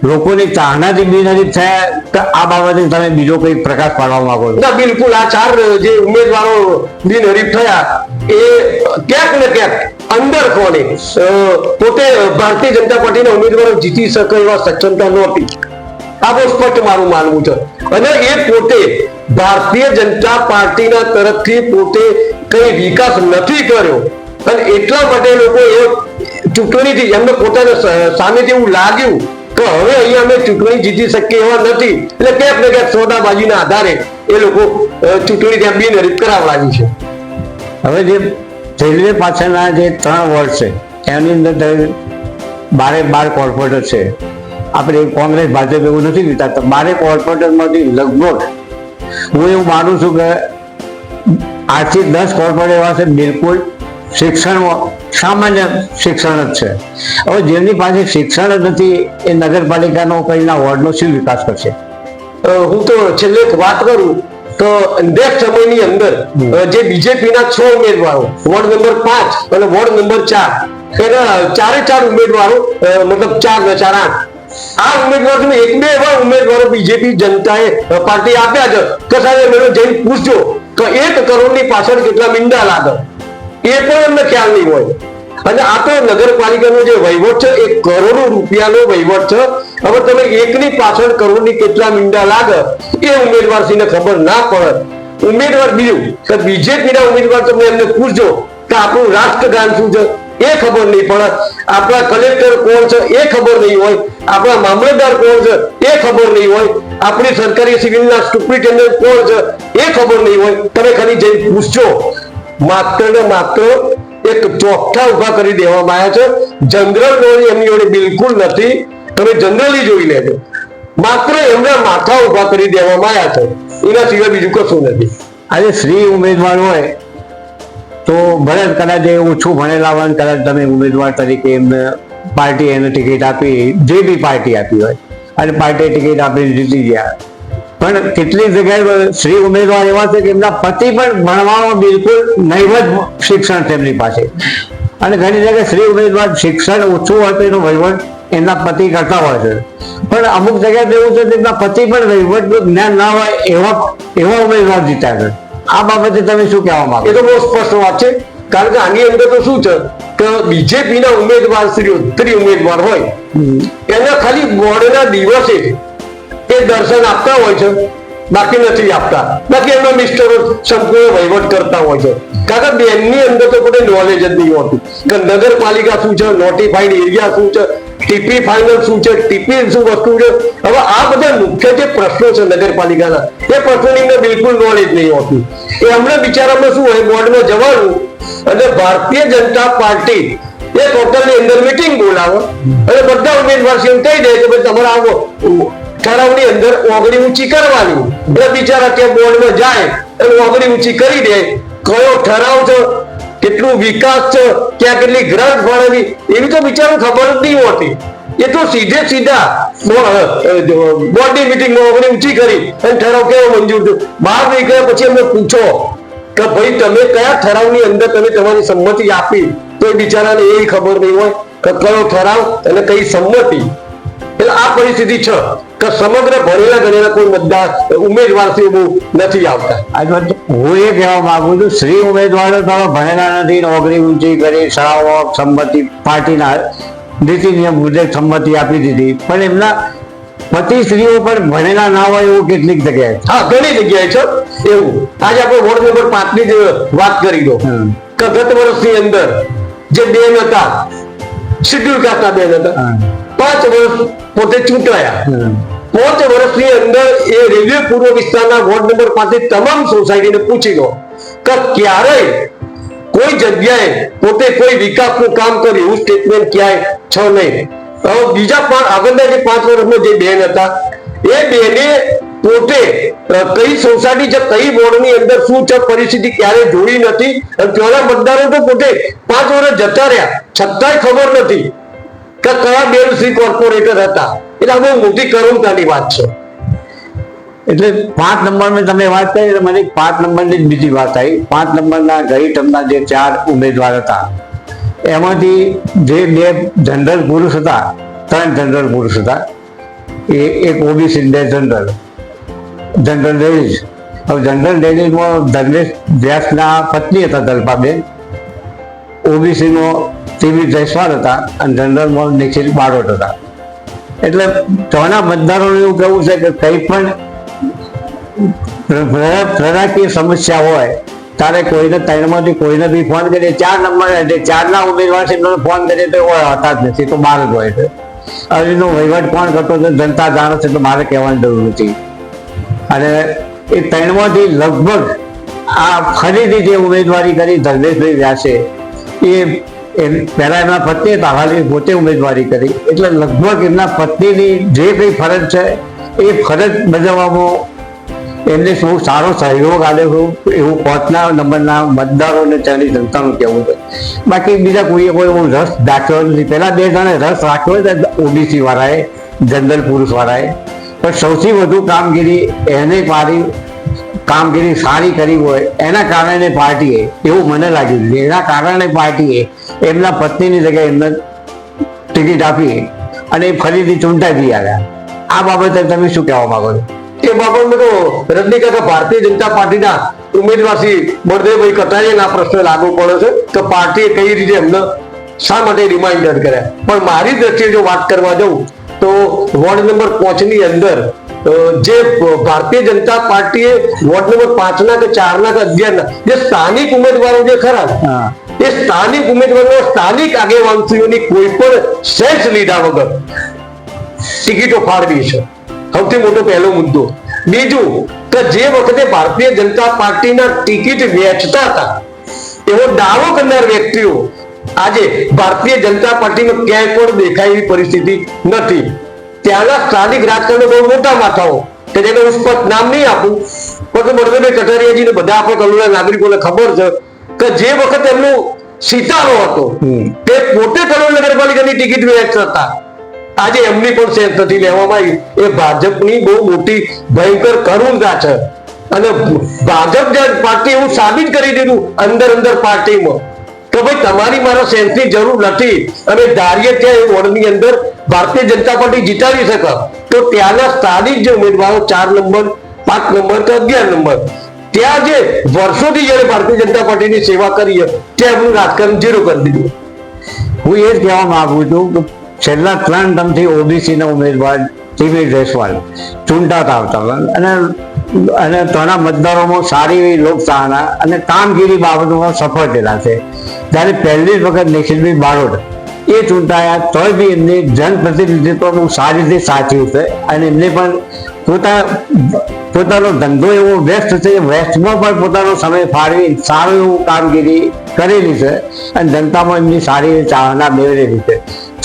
B: લોકોની ચાહનાથી બિનહરીફ થયા તો આ બાબતે તમે બીજો કઈ પ્રકાશ પાડવા માંગો છો?
D: ના, બિલકુલ. આ 4 જે ઉમેદવારો બિનહરીફ થયા એ ક્યાંક ને ક્યાંક અંદર કોને પોતે ભારતીય જનતા પાર્ટીના ઉમેદવારો જીતી શકે એવા સક્ષમતા નહોતી. આ બહુ સ્પષ્ટ મારું માનવું છે. અને એ પોતે ભારતીય જનતા પાર્ટીના તરફથી પોતે કઈ વિકાસ નથી કર્યો અને એટલા માટે લોકો એ ચૂંટણીથી એમને પોતાને સામેથી એવું લાગ્યું કે હવે અહીંયા અમે ચૂંટણી જીતી શકીએ એવા નથી, એટલે ક્યાંક ને ક્યાંક સોદાબાજીના આધારે એ લોકો ચૂંટણી ત્યાં બિનહરીફ કરાવડાવી છે.
B: હવે જે રેલવે પાછળના જે 3 વર્ષ છે એની અંદર 12 કોર્પોરેટર છે. આપણે કોંગ્રેસ ભાજપ એવું નથી વિચારતા, 12 કોર્પોરેટરમાંથી લગભગ હું એવું માનું છું કે 8 થી 10 કોર્પોરેટર એવા છે બિલકુલ શિક્ષણમાં સામાન્ય શિક્ષણ જ છે. હવે જેમની પાસે શિક્ષણ જ નથી એ નગરપાલિકાનો કઈના વોર્ડનો શું વિકાસ કરશે?
D: હું તો છેલ્લે એક વાત કરું તો નેક્સ્ટ સમયની અંદર જે બીજેપીના 6 ઉમેદવારો વોર્ડ નંબર 5 અને વોર્ડ નંબર 4 એના 4 ઉમેદવારો મતલબ 4 ને 4 8 આ ઉમેદવારો એક બે એવા ઉમેદવારો બીજેપી જનતાએ પાર્ટી આપ્યા છે કે સાહેબ મને જઈને પૂછજો કે 1 કરોડની પાછળ કેટલા મીંડા લાગે એ પણ એમને ખ્યાલ નહીં હોય. અને આ તો નગરપાલિકાનો જે વહીવટ છે એ કરોડો રૂપિયાનો વહીવટ છે. હવે તમે એકની પાછળ કરોડની કેટલા મીંડા લાગે એ ઉમેદવારશ્રીને ખબર ના પડે. ઉમેદવાર બીજું કે બીજેપીના ઉમેદવાર તમે એમને પૂછજો કે આપણું રાષ્ટ્રગાન શું છે એ ખબર નહીં પડે, આપણા કલેક્ટર કોણ છે એ ખબર નહીં હોય, આપણા મામલતદાર કોણ છે એ ખબર નહીં હોય, આપણી સરકારી સિવિલના સુપ્રિન્ટેન્ડન્ટ કોણ છે એ ખબર નહીં હોય. તમે ખાલી જઈને પૂછજો. માત્ર ને માત્ર એક ચોકઠા ઉભા કરી દેવામાં આવ્યા છે. જનરલ નોલેજ એમની જોડે બિલકુલ નથી. તમે જનરલી જોઈ લેજો, માત્ર એમના માથા ઉભા કરી દેવામાં આવ્યા છે, એના સિવાય બીજું કશું નથી.
B: આજે શ્રી ઉમેદવાર હોય તો ભલે કદાચ એ ઓછું ભણેલા હોય, કદાચ તમે ઉમેદવાર તરીકે એમને પાર્ટી એને ટિકિટ આપી, જે બી પાર્ટી આપી હોય અને પાર્ટીએ ટિકિટ આપીને જીતી ગયા, પણ કેટલીક જગ્યાએ શ્રી ઉમેદવાર એવા છે કે એમના પતિ પણ ભણવામાં બિલકુલ નહીવત શિક્ષણ તેમની પાસે, અને ઘણી જગ્યાએ શ્રી ઉમેદવાર શિક્ષણ ઓછું હોય તો એનો વહીવટ એમના પતિ કરતા હોય છે, પણ અમુક જગ્યાએ એવું છે કે એમના પતિ પણ વહીવટનું જ્ઞાન ના હોય એવા ઉમેદવાર જીત્યા છે. આ બાબતે તમે શું કહેવા માંગો?
D: એ તો બહુ સ્પષ્ટ વાત છે. કારણ કે આની અંદર તો શું છે કે બીજેપીના ઉમેદવાર શ્રી ઉમેદવાર હોય એના ખાલી બોર્ડના દિવસે એ દર્શન આપતા હોય છે બાકી નથી આપતા. બાકી એમના મિસ્ટરો સંપૂર્ણ વહીવટ કરતા હોય છે. કારણ કે બેનની અંદર તો કોઈ નોલેજ જ નહીં હોતું કે નગરપાલિકા શું છે, નોટિફાઈડ એરિયા શું છે, ટીપી ફાઇનલ શું છે, ટીપી શું વસ્તુ છે. હવે આ બધા મુખ્ય જે પ્રશ્નો છે નગરપાલિકાના, એ પ્રશ્નોની એમને બિલકુલ નોલેજ નહીં હોતી. એ અમને બિચારામાં શું હોય, બોર્ડમાં જવાનું અને ભારતીય જનતા પાર્ટી એ ટોટલની અંદર મીટિંગ બોલાવે અને બધા ઉમેદવારશ્રીઓ કહી દે કે ભાઈ તમારે આવો ઠરાવની અંદર ઓગળી ઊંચી કરવાની. એટલે બિચારા ત્યાં બોર્ડમાં જાય અને ઓગળી ઊંચી કરી દે. કયો ઠરાવ છે, કેટલું વિકાસ છે, ક્યાં કેટલી ગ્રાન્ટ ફાળવવી, એવી તો બિચારો ખબર જ નહીં હોતી. એ તો સીધા બોર્ડની મિટિંગમાં ઓગળી ઊંચી કરી અને ઠરાવ કેવો મંજૂર થયો. બહાર નીકળ્યા પછી એમને પૂછો કે ભાઈ તમે કયા ઠરાવની અંદર તમે તમારી સંમતિ આપી, તો એ બિચારાને એ ખબર નહીં હોય કે કયો ઠરાવ અને કઈ સંમતિ. એટલે આ પરિસ્થિતિ છે કે સમગ્ર ભણેલા ગણેલા કોઈ મતદાર ઉમેદવારથી બહુ નથી આવતા.
B: હું એ કહેવા માંગુ છું, શ્રી ઉમેદવારો તો ભણેલા નથી, નોકરી ઊંચી કરી, શાળાઓ સંમતિ પાર્ટીના નીતિ નિયમ મુજબ સંમતિ આપી દીધી, પણ એમના પતિ સ્ત્રીઓ પણ ભણેલા ના હોય એવું કેટલીક જગ્યાએ.
D: હા, ઘણી જગ્યાએ છે એવું. આજે આપણે વોર્ડ નંબર 5 ની જ વાત કરી દો કે ગત વર્ષની અંદર જે બેન હતા, શેડ્યુલ કાસ્ટના બેન હતા, 5 વર્ષ પોતે ચૂંટાયા. 5 વર્ષની અંદર એ રેલવે પૂર્વ વિસ્તારના વોર્ડ નંબર 5 ની તમામ સોસાયટીને પૂછી લો કે ક્યારેય કોઈ જગ્યાએ પોતે કોઈ વિકાસનું કામ કર્યું એવું સ્ટેટમેન્ટ ક્યાંય છે નહીં. હવે બીજા આગળના જે 5 વર્ષમાં જે બેન હતા, એ બેને પોતે કઈ સોસાયટી છે, કઈ વોર્ડની અંદર શું છે પરિસ્થિતિ ક્યારે જોઈ નથી. અને પેલા મતદારો તો પોતે 5 વર્ષ જતા રહ્યા છતાંય ખબર નથી કે કયા બેન શ્રી કોર્પોરેટર હતા. એટલે બહુ મોટી કરુણતાની વાત છે.
B: એટલે 5 નંબરની તમે વાત કરી, મને 5 નંબરની જ બીજી વાત આવી. 5 નંબરના ગઈ ટર્મના જે 4 ઉમેદવાર હતા, એમાંથી જે 2 જનરલ પુરુષ હતા, 3 જનરલ પુરુષ હતા, એક ઓબીસી 2 જનરલ લેડીઝ. હવે જનરલ લેડીઝમાં ધર્મેશ વ્યાસના પત્ની હતા દલ્પાબેન, ઓબીસીમાં ટીવી જયસ્વાલ હતા અને જનરલમાં નિખિલ બારોટ હતા. એટલે ત્રણના મતદારોને એવું કહેવું છે કે કંઈ પણ પ્રજાકીય સમસ્યા હોય તારે કોઈને 3માંથી કોઈને બી ફોન કરીએ, 4 નંબર 4ના ઉમેદવાર છે એમને ફોન કરીએ તો હતા જ નથી, તો બહાર જ હોય છે. હવેનો વહીવટ કોણ કરતો છે જનતા જાણે છે, તો મારે કહેવાની જરૂર નથી. અને એ 3માંથી લગભગ આ ફરીથી જે ઉમેદવારી કરી ધર્મેશભાઈ વ્યાસે, એ પહેલા એમના પત્ની હતા, હાલ એ પોતે ઉમેદવારી કરી. એટલે લગભગ એમના પત્નીની જે કઈ ફરજ છે એ ફરજ બજાવવામાં એમને બહુ સારો સહયોગ આપ્યો એવું 5ના નંબરના મતદારોને ત્યાંની જનતાનું કહેવું છે. બાકી બીજા કોઈએ કોઈ એવો રસ દાખ્યો નથી. પહેલા 2 જણે રસ રાખ્યો હતો ઓબીસી વાળાએ, જનરલ પુરુષ વાળાએ, પણ સૌથી વધુ કામગીરી એને કામગીરી સારી કરી હોય એના કારણે પાર્ટીએ, એવું મને લાગ્યું છે, એના કારણે પાર્ટીએ એમના પત્નીની જગ્યાએ એમને ટિકિટ આપી અને એ ફરીથી ચૂંટાઈ આવ્યા. આ બાબતે તમે શું કહેવા માંગો છો?
D: એ બાબતમાં તો રજનીકાકા ભારતીય જનતા પાર્ટીના ઉમેદવાર શ્રી બળદેવભાઈ કટારિયાના પ્રશ્ન લાગુ પડે છે કે પાર્ટીએ કઈ રીતે એમને શા માટે રિમાઇન્ડર કર્યા. પણ મારી દ્રષ્ટિએ જો વાત કરવા જાઉં તો વોર્ડ નંબર 5 ની અંદર જે ભારતીય જનતા પાર્ટીએ વોર્ડ નંબર 5ના કે 4ના કે 11ના જે સ્થાનિક ઉમેદવારો જે ખરા, એ સ્થાનિક ઉમેદવારો સ્થાનિક આગેવાનશ્રીઓની કોઈ પણ સેન્સ લીધા વગર ટિકિટો ફાળવી છે. સૌથી મોટો પહેલો મુદ્દો. બીજું કે જે વખતે ભારતીય જનતા પાર્ટીના ટિકિટ વેચતા હતા એવો દાવો કરનાર વ્યક્તિઓ આજે ભારતીય જનતા પાર્ટીમાં ક્યાંય પણ દેખાય એવી પરિસ્થિતિ નથી. ત્યાંના સ્થાનિક રાજકારણના બહુ મોટા માથાઓ કે જેને ઉસ્પત નામ નહીં આપું, પણ બળદેવભાઈ કટારિયાજીને બધા આપણે કલોના નાગરિકોને ખબર છે કે જે વખત એમનો સિતારો હતો તે પોતે કલોલ નગરપાલિકાની ટિકિટ વેચતા હતા. આજે એમની પણ સેન્સ નથી લેવામાં આવી. એ ભાજપની બહુ મોટી ભયંકર કરુણતા છે. અને ભાજપ જે પાર્ટી એવું સાબિત કરી દીધું અંદર પાર્ટીમાં કે ભાઈ તમારી મારા સેન્સની જરૂર નથી. અને ધારીએ ત્યાં વોર્ડની અંદર ભારતીય જનતા પાર્ટી જીતાડી શકે તો ત્યાંના સ્થાનિક જે ઉમેદવારો 4 નંબર, 5 નંબર કે 11 નંબર, ત્યાં જે વર્ષોથી જયારે ભારતીય જનતા પાર્ટીની સેવા કરી ત્યાં એમનું રાજકારણ ઝીરો કરી દીધું.
B: હું એ જ કહેવા માંગુ છું કે છેલ્લા 3 ટર્મથી ઓબીસીના ઉમેદવાર ટીવી જયસ્વાલ ચૂંટાતા આવતા હતા અને અને તેના મતદારોમાં સારી એવી લોકચાહના અને કામગીરી બાબતોમાં સફળ થયેલા છે. જ્યારે પહેલી જ વખત નિખિલભાઈ બારોટ એ ચૂંટાયા તોય બી એમને જનપ્રતિનિધિત્વ બહુ સારી રીતે સાચ્યું છે અને એમને પણ પોતાનો ધંધો એવો વ્યસ્ત છે, વ્યસ્તમાં પણ પોતાનો સમય ફાળવી સારું એવું કામગીરી કરેલી છે અને જનતામાં એમની સારી એવી ચાહના મેળવેલી છે.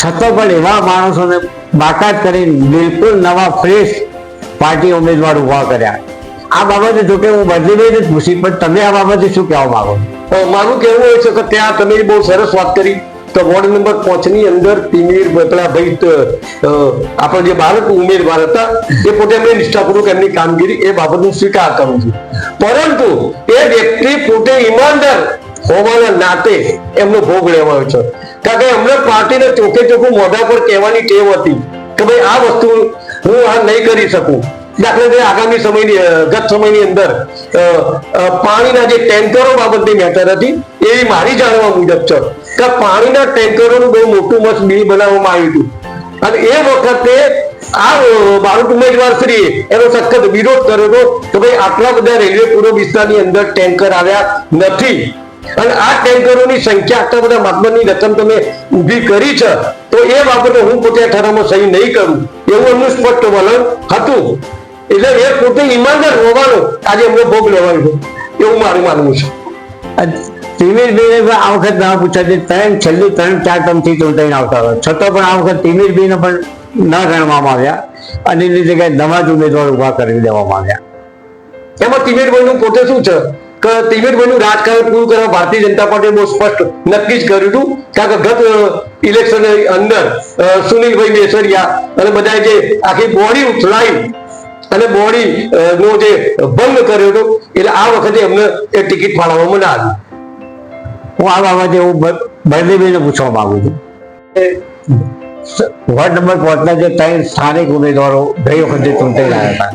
B: છતાં પણ એવા માણસોને બાકાત કરીને બિલકુલ નવા ફ્રેશ પાર્ટી ઉમેદવાર ઉભા કર્યા. આ બાબતે જોકે હું બદલીભાઈને જ પૂછી, પણ તમે આ બાબતે શું કહેવા માંગો?
D: મારું કહેવું હોય છે કે ત્યાં તમે બહુ સરસ વાત કરી તો વોર્ડ નંબર 5 ની અંદર તિમિર પેલા ભાઈ આપણે જે બાળક ઉમેદવાર હતા એ પોતે એમને નિષ્ઠાપૂર્વક એમની કામગીરી એ બાબત હું સ્વીકાર કરું છું. પરંતુ એ વ્યક્તિ પોતે ઈમાનદાર હોવાના નાતે એમનો ભોગ લેવાયો છે. કારણ કે એમને પાર્ટીને ચોખ્ખે ચોખ્ખું મોઢા પર કહેવાની ટેવ હતી કે ભાઈ આ વસ્તુ હું આ નહીં કરી શકું. દાખલા તરીકે આગામી સમયની ગત સમયની અંદર પાણીના જે ટેન્કરો બાબતની મેટર હતી એ મારી જાણવા મુજબ છે કે પાણીના ટેન્કરોનું બહુ મોટું મસ્ત બિલ બનાવવામાં આવ્યું હતું અને એ વખતે આ બારોટ ઉમેદવાર શ્રીએ એનો સખત વિરોધ કર્યો હતો કે ભાઈ આટલા બધા રેલવે પૂર્વ વિસ્તારની અંદર ટેન્કર આવ્યા નથી અને આ ટેન્કરોની સંખ્યા આટલા બધા માતબરની રકમ તમે ઊભી કરી છે તો એ બાબતે હું પોતે ઠરાવમાં સહી નહીં કરું એવું એમનું સ્પષ્ટ વલણ હતું. એટલે એ પોતે ઈમાનદાર હોવાનો આજે એમનો ભોગ લેવાનો છે એવું મારું માનવું છે.
B: તિમિરભાઈને આ વખત ના પૂછાય છેલ્લી 3-4 ટર્મથી ચૂંટાઈને આવતા હોય છતાં પણ આ વખત તિમિરભાઈને પણ ન ગણવામાં આવ્યા અને એની જગ્યાએ નવા જ ઉમેદવાર ઉભા કરી દેવામાં આવ્યા.
D: એમાં તિમિરભાઈનું પોતે શું છે કે તિમિરભાઈનું રાજકારણ પૂરું કરવા ભારતીય જનતા પાર્ટીએ બહુ સ્પષ્ટ નક્કી જ કર્યું હતું. કારણ કે ગત ઇલેક્શન અંદર સુનિલભાઈ બેસરિયા અને બધા જે આખી બોડી ઉથલાઈ અને બોડી નો જે ભંગ કર્યો હતો એટલે આ વખતે એમને એ ટિકિટ ફાળવવામાં ના આવી.
B: હું આ બાબતે હું બળદેવભાઈને પૂછવા માંગુ છું. વોર્ડ નંબર 5 ના જે 3 સ્થાનિક ઉમેદવારો ગઈ વખતે ચૂંટાઈ રહ્યા હતા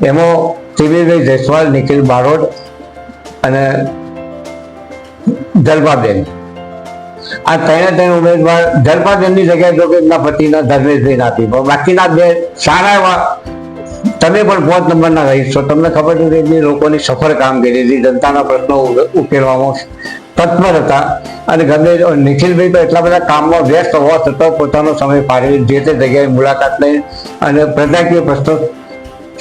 B: એમાં તિમિરભાઈ જયસ્વાલ, નિખિલ બારોટ અને જલ્પાબેન, આ 3 ઉમેદવાર જલ્પાબેનની જગ્યાએ જો કે એમના પતિના ધર્મેશભાઈ આપી, પણ બાકીના 2 સારા એવા તમે પણ 5 નંબરના રહીશ છો, તમને ખબર છે કે એમની લોકોની સફળ કામગીરી હતી, જનતાના પ્રશ્નો ઉકેલવામાં તત્પર હતા અને ગમે નિખિલભાઈ તો એટલા બધા કામમાં વ્યસ્ત હોવા છતાં પોતાનો સમય ફાળવી જે તે જગ્યાએ મુલાકાત લઈ અને પ્રજાકીય પ્રશ્નો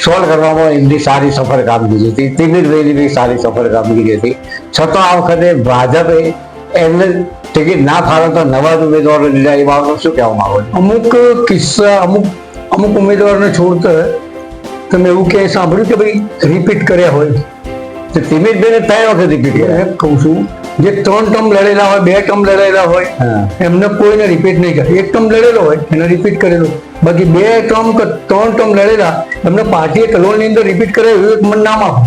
B: સોલ્વ કરવામાં એમની સારી સફળ કામગીરી હતી. તિમિરભાઈની બી સારી સફળ કામગીરી હતી. છતાં આ વખતે ભાજપે એમને ટિકિટ ના ફાળવતા નવા જ ઉમેદવારો લીધા એ બાબતમાં શું કહેવા માંગો છો?
C: અમુક કિસ્સા અમુક ઉમેદવારોને છોડતા તમે એવું ક્યાંય સાંભળ્યું કે ભાઈ રિપીટ કર્યા હોય?
B: તો તિમિરભાઈને 3 વખત રિપીટ કર્યા.
C: કહું છું જે 3 ટર્મ લડેલા હોય, 2 ટર્મ લડેલા હોય એમને કોઈને રિપીટ નહીં કરે. 1 ટર્મ લડેલો હોય એને રિપીટ કરેલો, બાકી 2 ટર્મ કે 3 ટર્મ લડેલા એમને પાર્ટીએ કલોલની અંદર રિપીટ કરે એવું એક મને નામ આપો.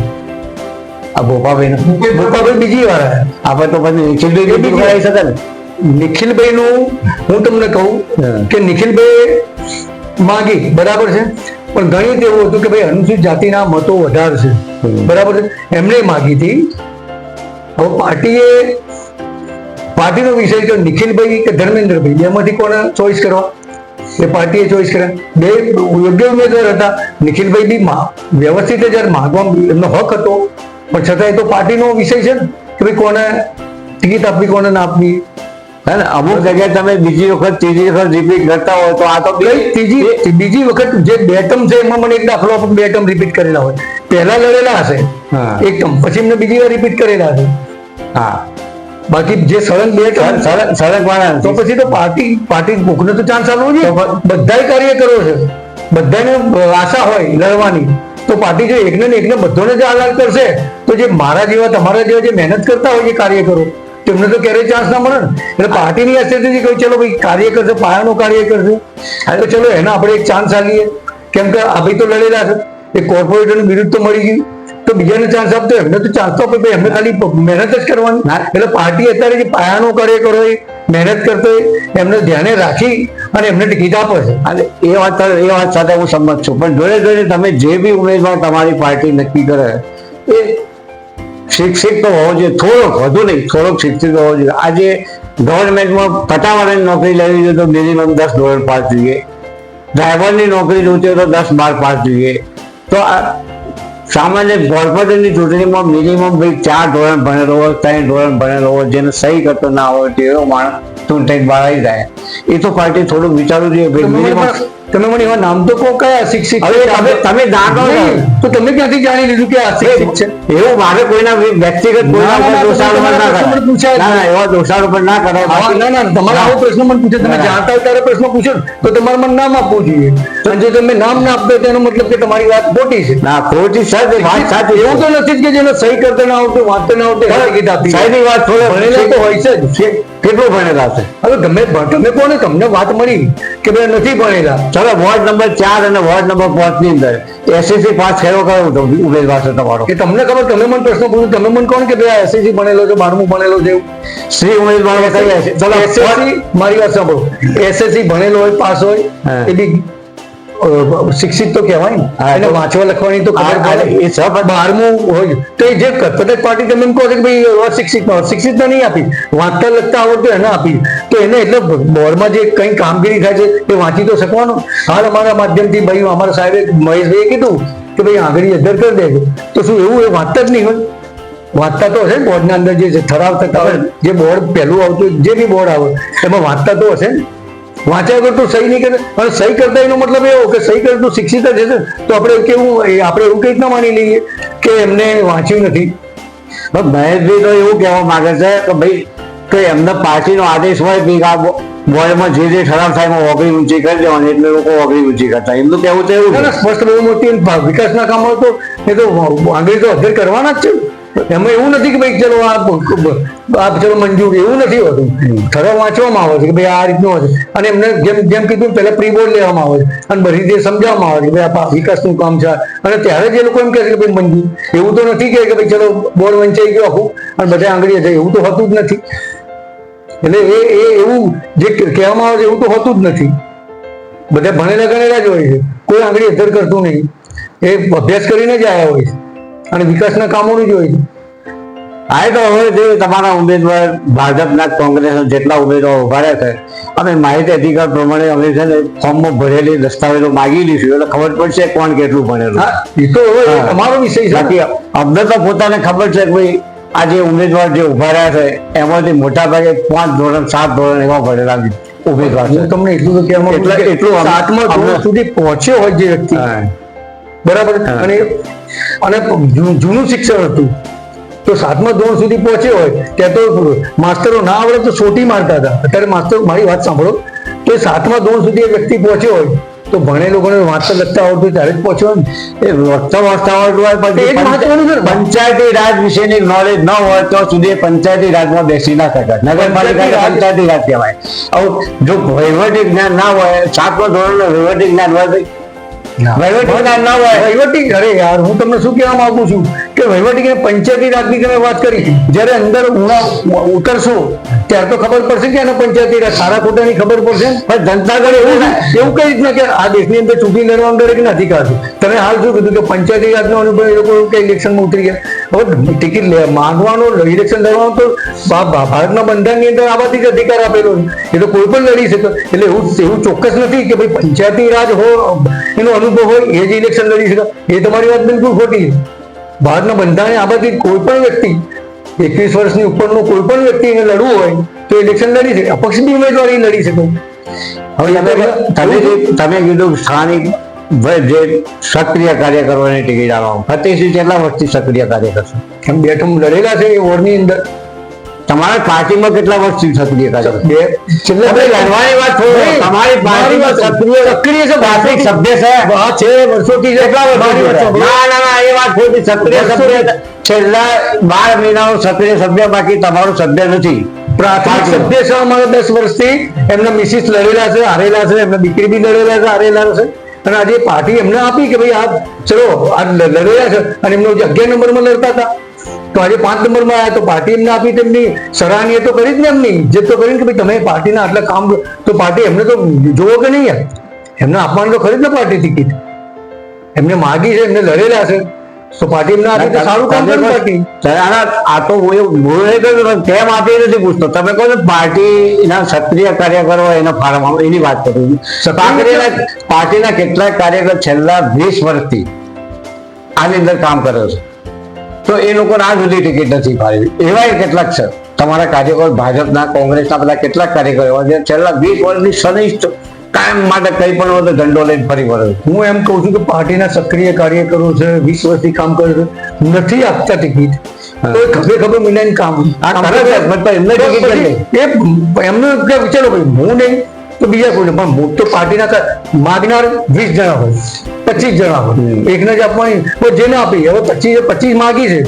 B: આ ભોપાભાઈ
C: બીજી વાર
B: આપણે તો પછી નિખિલભાઈ બી કરાવી શકે ને.
C: નિખિલભાઈનું હું તમને કહું કે નિખિલભાઈ માગી બરાબર છે, પણ ઘણી એવું હતું કે ભાઈ અનુસૂચિત જાતિના મતો વધારે છે બરાબર છે, એમને માગી હતી. હવે પાર્ટીનો વિષય કે નિખિલભાઈ કે ધર્મેન્દ્રભાઈ બેમાંથી કોને ચોઈસ કરવા એ પાર્ટીએ ચોઈસ કર્યા. 2 યોગ્ય ઉમેદવાર હતા. નિખિલભાઈ બી વ્યવસ્થિત જ્યારે માગવામાં એમનો હક હતો, પણ છતાં એ તો પાર્ટીનો વિષય છે ને કે ભાઈ કોને ટિકિટ આપવી કોને ના આપવી.
B: અમુક જગ્યાએ તમે બીજી વખત ત્રીજી વખત રિપીટ કરતા હોય તો આ તો
C: બીજી વખત જે 2 ટર્મ છે એમાં મને એક દાખલો આપો. 2 ટર્મ રિપીટ કરેલા હોય, પહેલા લડેલા હશે 1 ટર્મ, પછી એમને બીજી વાર રિપીટ કરેલા હશે.
B: હા,
C: બાકી જે સળંગ 2 ટર્મ
B: સળંગ વાળા
C: તો પછી તો પાર્ટી કોકને તો ચાન્સ આપવો જોઈએ. બધાય કાર્યકરો છે, બધાને આશા હોય લડવાની, તો પાર્ટી જો એકને બધાને જ આલાલ કરશે તો જે મારા જેવા તમારા જેવા જે મહેનત કરતા હોય જે કાર્યકરો તેમને તો ક્યારેય ચાન્સ ના મળે ને. એટલે પાર્ટીની આ સ્થિતિ કહ્યું ચલો ભાઈ કાર્યકર છે, પાયાનો કાર્યકર છે, તો ચલો એને આપણે એક ચાન્સ આપીએ. કેમ કે આ ભાઈ તો લડેલા છે, એ કોર્પોરેટરનું બિરુદ તો મળી ગયું, તો બીજાને ચાન્સ આપતો એમને તો ચાન્સ તો આપે, એમને ખાલી મહેનત જ કરવાની. એટલે પાર્ટી અત્યારે જે પાયાનો કાર્યકર હોય, મહેનત કરતો હોય એમને ધ્યાને રાખી અને એમને ટિકિટ આપે છે.
B: અને એ વાત સાથે હું સંમત છું, પણ જોડે જોડે તમે જે બી ઉમેદવાર તમારી પાર્ટી નક્કી કરે એ શિક્ષિત તો હોવો જોઈએ, થોડોક વધુ નહીં, થોડોક શિક્ષિત હોવો જોઈએ. આજે ગવર્મેન્ટમાં પટાવાળાની નોકરી લેવી જોઈએ તો મિનિમમ 10 ધોરણ પાસ જોઈએ, ડ્રાઈવરની નોકરી જોઈતી હોય તો 10-12 પાસ જોઈએ. તો આ સામાન્ય કોર્પોરેટરની ચૂંટણીમાં મિનિમમ ભાઈ 4 ધોરણ ભણેલો હોય, 3 ધોરણ ભણેલો હોય, જેને સહી કરતો ના હોય તેવો માણસ ચૂંટાઈ બહાર આવી જાય. એ તો પાર્ટી થોડું વિચારવું જોઈએ ભાઈ મિનિમમ.
C: તમે મને એવા નામ તો કહો કયા શિક્ષિત
B: હવે તમે જાણો છો
C: તો તમે ક્યાંથી જાણી લીધું કે આ શિક્ષિત છે?
B: એવું મારે કોઈના વ્યક્તિગત કોઈના ઉપર દોષારોપણ ના કરાય. ના ના, એવા દોષારોપણ ના કરાય.
C: ના ના, તમારે આવો પ્રશ્ન મને પૂછે, તમે જાણતા હોય ત્યારે પ્રશ્ન પૂછો તો તમારે મને નામ આપવું જોઈએ. અને જો તમે નામ ના આપો તેનો મતલબ કે તમારી વાત ખોટી છે.
B: ના, ખોટી સાચી વાત સાચી.
C: એવું તો નથી જ કે જેને સહી કરતા ના આવતું, વાંચતા ના આવતું એને ટિકિટ આપી.
B: સાહેબની વાત થોડો
C: ભણેલા તો હોય છે જ.
B: કેટલું ભણેલા છે?
C: હવે તમે કોને તમને વાત મળી કે ભાઈ નથી ભણેલા?
B: ચલો, વોર્ડ નંબર 4 અને વોર્ડ નંબર 5 ની અંદર એસએસસી પાસ થયો કયો ઉમેદવાર છે તમારો?
C: કે તમને ખબર, તમે મને પ્રશ્ન પૂછો, તમે મને કોણ કે ભાઈ એસએસસી ભણેલો છે, 12મું ભણેલો છે એવું?
B: શ્રી ઉમેદવાર કઈ હશે? ચલો,
C: એસએસસી, મારી વાત સાંભળો, એસએસસી ભણેલો હોય, પાસ હોય,
B: હા.
C: એ બી શિક્ષિત તો કહેવાય ને.
B: હા,
C: એને વાંચવા લખવાની તો ખબર પડે.
B: એ સબ
C: 12મું હોય તો એ જે કદાચ પાર્ટી તમે એમ કહો છો કે ભાઈ અશિક્ષિત તો નહીં આપી, વાંચતા લખતા આવડતું એને આપી, તો એને એટલે બોર્ડમાં જે કઈ કામગીરી થાય છે એ વાંચી તો શકવાનું. હાલ અમારા માધ્યમથી ભાઈ અમારા સાહેબે મહેશભાઈએ કીધું કે ભાઈ આગળ અધર કરી દેજો, તો શું એવું એ વાંચતા જ નહીં હોય? વાંચતા તો હશે બોર્ડના અંદર જે ઠરાવ થતા હોય, જે બોર્ડ પહેલું આવતું જે બી બોર્ડ આવે એમાં વાંચતા તો હશે ને. વાંચ્યા વગર તો સહી નહીં કરે. અને સહી કરતા એનો મતલબ એવો કે સહી કરે તો શિક્ષિત જ હશે. તો આપણે કેવું, આપણે એવું કઈ રીતના માની લઈએ કે એમને વાંચ્યું નથી?
B: મહેશભાઈ તો એવું કહેવા માંગે છે કે ભાઈ કે એમના પાર્ટીનો આદેશ હોય કે આ બોર્ડમાં જે ઠરાવ થાય એમાં ઓગળી ઊંચી કરી દેવાની, એટલે લોકો ઓગળી ઊંચી કરતા. એમનું કહેવું તો એવું
C: ના ના, સ્પષ્ટ બહુ મોટી વિકાસના કામો તો એ તો આગળ તો અધર કરવાના જ છે. એમાં એવું નથી કે ભાઈ ચલો આ ચલો મંજૂર, એવું નથી હોતું. ઠરાવ વાંચવામાં આવે છે કે ભાઈ આ રીતનું હોય છે, અને એમને જેમ કીધું પહેલા પ્રી બોર્ડ લેવામાં આવે છે અને બધી રીતે સમજાવવામાં આવે છે કે ભાઈ આ વિકાસનું કામ છે, અને ત્યારે જ એ લોકો એમ કહે છે કે ભાઈ મંજૂર. એવું તો નથી કે ભાઈ ચલો બોર્ડ વંચાઈ ગયો આખું અને બધા આંગળીએ જાય, એવું તો હોતું જ નથી. એટલે એ એવું જે કહેવામાં આવે છે એવું તો હોતું જ નથી. બધા ભણેલા ગણેલા જ હોય છે, કોઈ આંગળી અધર કરતું નહીં. એ અભ્યાસ કરીને જ આવ્યા હોય છે અને વિકાસના કામોનું જ હોય છે.
B: આ તો હવે જે તમારા ઉમેદવાર ભાજપના કોંગ્રેસના જેટલા ઉમેદવારો ઉભા રહ્યા છે, અમે માહિતી અધિકાર પ્રમાણે અમે છે ને ફોર્મમાં ભરેલી દસ્તાવેજો માગી લઈશું, એટલે ખબર પડશે કોણ કેટલું ભણેલું.
C: એ તો હવે તમારો વિષય છે.
B: બાકી અમને તો પોતાને ખબર છે કે ભાઈ આ જે ઉમેદવાર જે ઉભા રહ્યા છે એમાંથી મોટા ભાગે 5 ધોરણ 7 ધોરણ એવા ભણેલા ઉમેદવાર છે.
C: હું તમને એટલું તો કહેવા માંગુ છું કે
B: એટલું
C: 7મા ધોરણ સુધી પહોંચ્યો હોય જે વ્યક્તિ, બરાબર, અને જૂનું શિક્ષણ હતું તો 7મા ધોરણ સુધી પહોંચ્યો હોય ત્યાં તો માસ્તરો ના આવડે તો સોટી મારતા હતા. અત્યારે માસ્તરો, મારી વાત સાંભળો, તો 7મા ધોરણ સુધી એ વ્યક્તિ પહોંચ્યો હોય તો ભણેલોને વાંચતા લખતા આવડતું ત્યારે જ પહોંચ્યો ને. એ વાંચતા આવડતું હોય પણ
B: પંચાયતી રાજ વિશેની નોલેજ ન હોય તો સુધી પંચાયતી રાજમાં બેસી ના શકાય. નગરપાલિકા પંચાયતી રાજ કહેવાય. હવે જો વહીવટી જ્ઞાન ના હોય, 7મા ધોરણનું વહીવટી જ્ઞાન હોય, વહીવટી જ્ઞાન ના હોય,
C: વહીવટી, અરે યાર હું તમને શું કહેવા માંગુ છું કે વહીવટી કે પંચાયતી રાજની તમે વાત કરી, જ્યારે અંદર ઉતરશો ત્યારે તો ખબર પડશે કે એને પંચાયતી રાજ સારા ખોટાની ખબર પડશે.
B: પણ જનતા કરે
C: એવું કઈ રીતના કે આ દેશની અંદર ચૂંટણી લડવાનું દરેકને અધિકાર છે. તમે હાલ શું કીધું કે પંચાયતી રાજનો અનુભવ એ લોકો કે ઇલેક્શનમાં ઉતરી ગયા. હવે ટિકિટ માંગવાનો, ઇલેક્શન લડવાનો તો ભારતના બંધારણની અંદર આવાથી જ અધિકાર આપેલો છે. એ તો કોઈ પણ લડી શકે. એટલે એવું ચોક્કસ નથી કે ભાઈ પંચાયતી રાજ એનો અનુભવ હોય એ જ ઇલેક્શન લડી શકે. એ તમારી વાત બિલકુલ ખોટી છે. ભારતના બંધારણે આવાથી કોઈ પણ વ્યક્તિ 21 વર્ષની ઉપરનો કોઈ પણ વ્યક્તિ એને લડવું હોય તો ઇલેક્શન લડી શકે. અપક્ષની ઉમેદવારી લડી શકે.
B: હવે તમે કીધું સ્થાનિક જે સક્રિય કાર્ય કરવાની ટિકિટ આપવામાં, ફતેહસિંહ કેટલા વર્ષથી સક્રિય કાર્ય કરશે?
C: એમ બેઠમ લડેલા છે એ વોર્ડની અંદર.
B: તમારા પાર્ટીમાં કેટલા વર્ષથી સક્રિય કાર્ય લડવાની વાત છોડો, તમારી પાર્ટીમાં સક્રિય છે, પ્રાથમિક સભ્ય છે વર્ષોથી. કેટલા વર્ષ? ના એ વાત ખોટી. સક્રિય સભ્ય છેલ્લા 12 મહિનાનો સક્રિય સભ્ય, બાકી તમારું સભ્ય નથી.
C: પ્રાથમિક સભ્ય છે અમારા 10 વર્ષથી. એમના મિસિસ લડેલા છે, હારેલા છે, એમના દીકરી બી લડેલા છે, હારેલા છે. અને આજે પાર્ટી એમને આપી કે ભાઈ આ ચલો આ લડેલા છે, અને એમનો 11 નંબરમાં લડતા હતા તો આજે 5 નંબરમાં આવ્યા તો પાર્ટી એમને આપી. તેમની સરાહનીય તો કરી જ ને, એમની ઇજ્જત તો કરી કે ભાઈ તમે પાર્ટીના આટલા કામ, તો પાર્ટી એમને તો જોવો કે નહીં યાર, એમને આપવાનું તો ખરી જ ને પાર્ટી ટિકિટ. એમને માગી છે, એમને લડેલા છે, તો પાર્ટી એમને આપી તો સારું કામ કર્યું પાર્ટી.
B: આ તો કેમ આપી નથી પૂછતો. તમે કહો છો પાર્ટીના સક્રિય કાર્યકરો એના ફાર્મ, એની વાત કરું છું. પાર્ટીના કેટલાક કાર્યકર છેલ્લા 20 વર્ષથી આની અંદર કામ કર્યો છે, તો એ લોકોને આ સુધી ટિકિટ નથી ફાળી. એવા કેટલાક છે તમારા કાર્યકરો, ભાજપના, કોંગ્રેસના બધા કેટલાક કાર્યકરો એવા છે છેલ્લા 20 વર્ષની સનિષ્ઠ કાયમ માટે કઈ પણ હોય તો ઝંડો લઈને ફરી વળે.
C: હું એમ કહું છું કે પાર્ટીના સક્રિય કાર્યકરો છે, 20 વર્ષથી કામ કરે છે, નથી આપતા ટિકિટ તો એ ખભે ખભે મિલાઈને કામ
B: એમને ટિકિટ નથી.
C: એમનો વિચારો ભાઈ હું નહીં તો બીજા કોઈ નહીં, પણ મોટો પાર્ટીના માગનાર 20 જણા હોય, 25 જણા હોય, એકને જ આપવાની તો જેને આપી. હવે 25 માગી છે,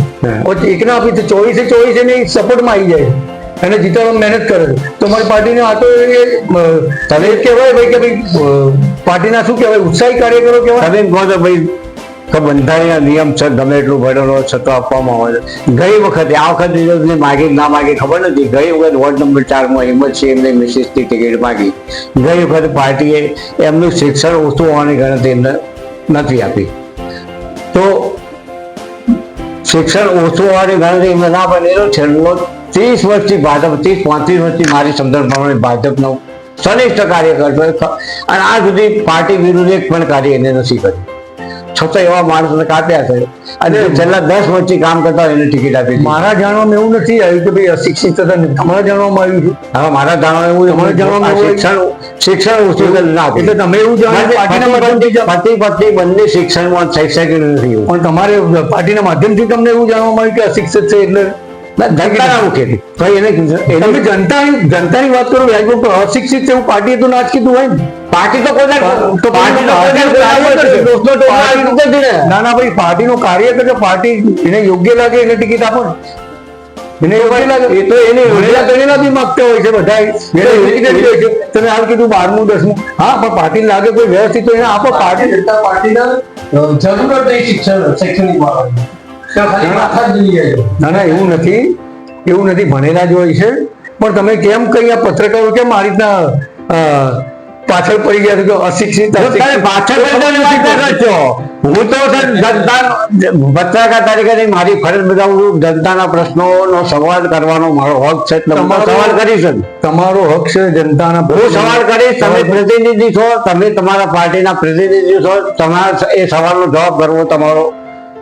C: એકને આપી તો 24 ને સપોર્ટમાં આવી જાય અને જીતવા મહેનત કરે છે. તો મારી પાર્ટીને આ તો તમે કહેવાય ભાઈ કે ભાઈ પાર્ટીના શું કહેવાય ઉત્સાહી કાર્યકરો કહેવાય.
B: તમે કહો તો ભાઈ કે બંધારણીય નિયમ છે, ગમે એટલું ભરેલો છતો આપવામાં આવે છે. ગઈ વખતે, આ વખતે માગી ના માગી ખબર નથી. ગઈ વખત વોર્ડ નંબર 4 માં હિંમતસિંહ એમને મિસિસની ટિકિટ માગી. ગઈ વખત પાર્ટીએ એમનું શિક્ષણ ઓછું હોવાની ગણતરી એમને નથી આપી. તો શિક્ષણ ઓછું હોવાની ગણતરી એમને ના પડે. એનો છેલ્લો 30 વર્ષથી ભાજપ, 30-35 વર્ષથી મારી સમજણ પ્રમાણે ભાજપનો સનિષ્ઠ કાર્યકર છે અને આ સુધી પાર્ટી વિરુદ્ધ એક પણ કાર્ય એને નથી કર્યું. છતાં એવા માણસોને કાપ્યા છે અને છેલ્લા 10 વર્ષથી કામ કરતા હોય એને ટિકિટ આપી.
C: મારા જાણવામાં એવું નથી આવ્યું કે ભાઈ અશિક્ષિત હતા. તમારા જાણવામાં આવ્યું છે?
B: હવે મારા જાણવા એવું,
C: તમારે જાણવામાં
B: શિક્ષણ ઓછું ના આપે.
C: એટલે તમે એવું જાણો
B: પતિ પત્ની બંને શિક્ષણમાં શૈક્ષણિક નથી.
C: પણ તમારે પાર્ટીના માધ્યમથી તમને એવું જાણવામાં આવ્યું કે અશિક્ષિત છે એટલે
B: જનતાના મુખેથી ભાઈ એને
C: તમે જનતાની વાત કરો, વ્યાજબી તો અશિક્ષિત છે એવું પાર્ટીએ તો ના જ કીધું હોય ને.
B: પાર્ટી તો કોઈ
C: ના ભાઈ પાર્ટીનો કાર્યકર છે, પાર્ટી એને યોગ્ય લાગે એને ટિકિટ આપો ને. એને યોગ્ય લાગે એ તો એને યોગ્ય ગણેલા બી માગતા હોય છે બધા. તમે હાલ કીધું 12મું 10મું, હા પણ પાર્ટીને લાગે કોઈ વ્યવસ્થિત તો એને આપો. પાર્ટી
D: જનતા પાર્ટીના જરૂર નહીં શૈક્ષણિક બાબત.
C: ના ના એવું નથી ભણેલા જ હોય છે. પણ તમે કેમ કઈ આ પત્રકારો કેમ આ રીતના પાછળ પડી ગયા છો કે અશિક્ષિત
B: પાછળ હું તો પત્રકાર તરીકે મારી ફરજ બજાવું છું. જનતાના પ્રશ્નોનો સવાલ કરવાનો મારો હક છે. સવાલ કરીશ.
C: તમારો હક છે જનતાના.
B: હું સવાલ કરીશ. તમે પ્રતિનિધિ છો, તમે તમારા પાર્ટીના પ્રતિનિધિ છો, તમારા એ સવાલનો જવાબ કરવો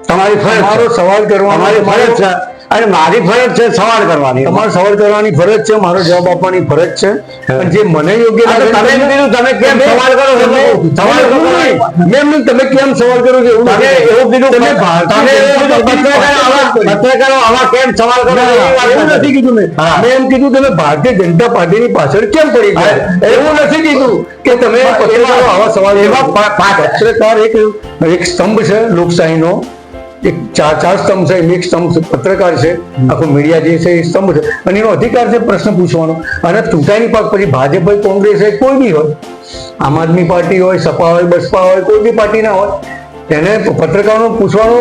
B: તમારી ફરજ.
C: તમારો સવાલ કરવાનો
B: તમારી ફરજ છે અને મારી ફરજ છે સવાલ કરવાની.
C: તમારો સવાલ કરવાની ફરજ છે, મારો જવાબ આપવાની ફરજ છે. અને જે મને યોગ્ય લાગે
B: તમે કેમ સવાલ કરો છો? સવાલ કરો
C: તમે કેમ સવાલ કરો છો એવું
B: પત્રકારો આવા કેમ સવાલ કરો?
C: એવું નથી કીધું મેં એમ કીધું તમે ભારતીય જનતા પાર્ટીની પાછળ કેમ પડી ગયા. એવું નથી કીધું કે તમે પત્રકારો આવા સવાલ. પત્રકાર એક સ્તંભ છે લોકશાહીનો. એક ચાર સ્તંભ છે, એક સ્તંભ પત્રકાર છે. આખો મીડિયા જે છે એ સ્તંભ છે અને એનો અધિકાર છે પ્રશ્ન પૂછવાનો. અને ચૂંટાણી પાક પછી ભાજપ હોય, કોંગ્રેસ હોય, કોઈ બી હોય, આમ આદમી પાર્ટી હોય, સપા હોય, બસપા હોય, કોઈ બી પાર્ટી ના હોય, તેને પત્રકારોનો પૂછવાનો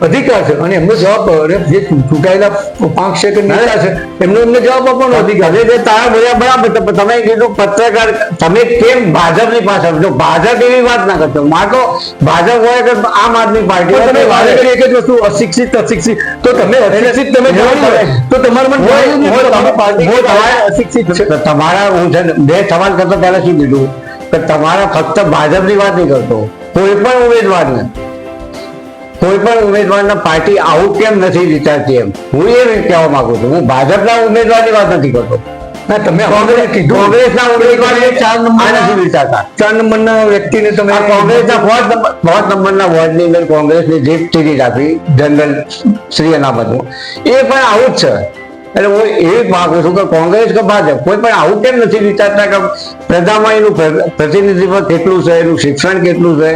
C: અધિકાર છે. અને એમનો જવાબ જે ચૂંટાયેલા 5 સેકન્ડ નેતા છે એમને જવાબ આપવાનો અધિકાર છે.
B: તારા બોલ્યા બરાબર. તમે કીધું પત્રકાર, તમે કેમ ભાજપની પાછળ? જો ભાજપ એવી વાત ના કરતો, મારે તો ભાજપ હોય કે આમ આદમી પાર્ટી હોય,
C: તમે વારે ઘડી એક જ વસ્તુ અશિક્ષિત તો તમે અશિક્ષિત તમે તો તમારા અશિક્ષિત છે.
B: તમારા હું છે બે સવાલ કરતા પહેલા શું કીધું કે તમારા ફક્ત ભાજપની વાત નહીં કરતો, કોઈ પણ ઉમેદવારને, કોઈ પણ ઉમેદવારના પાર્ટી આવું કેમ નથી વિચારતી એમ હું એ કહેવા માંગુ છું. હું ભાજપના ઉમેદવારની વાત નથી કરતો.
C: ના તમે
B: કોંગ્રેસના ઉમેદવારને 4 નંબર નથી વિચારતા.
C: 4 નંબરના વ્યક્તિને તમે
B: કોંગ્રેસના 4 નંબરના વોર્ડની અંદર કોંગ્રેસની જે ટિકિટ આપી જનરલ શ્રી અનામતમાં, એ પણ આવું જ છે. એટલે હું એવી માંગુ છું કે કોંગ્રેસ કે ભાજપ કોઈ પણ આવું કેમ નથી વિચારતા કે પ્રજામાં એનું પ્રતિનિધિત્વ કેટલું છે, એનું શિક્ષણ કેટલું છે,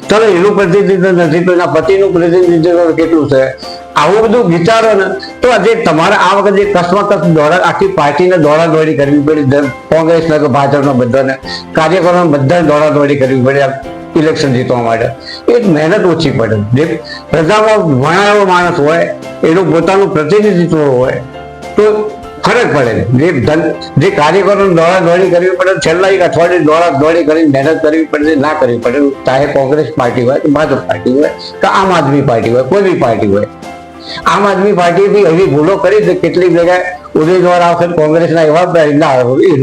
B: ચલો એનું પ્રતિનિધિત્વ નથી તો એના પતિનું પ્રતિનિધિત્વ કેટલું છે, આવું બધું વિચારો ને તો આજે તમારે આ વખતે જે કસમકસ આખી પાર્ટીને દોડાદોડી કરવી પડી, કોંગ્રેસના કે ભાજપના બધાને કાર્યકરોને બધાને દોડાદોડી કરવી પડે ઇલેક્શન જીતવા માટે. એ મહેનત ઓછી પડે. જે પ્રજામાં ભણાયેલો માણસ હોય, એનું પોતાનું પ્રતિનિધિત્વ હોય તો ફરક પડે. જે કાર્યકરોને દોડાદોડી કરવી પડે, છેલ્લા એક અઠવાડિયે દોડાદોડી કરી મહેનત કરવી પડે, ના કરવી પડે. ચાહે કોંગ્રેસ પાર્ટી હોય કે ભાજપ પાર્ટી હોય કે આમ આદમી પાર્ટી હોય, કોઈ બી પાર્ટી હોય. આમ આદમી પાર્ટી બી એવી ભૂલો કરી છે કેટલીક જગ્યાએ. ઉમેદવાર આ વખત કોંગ્રેસના એવા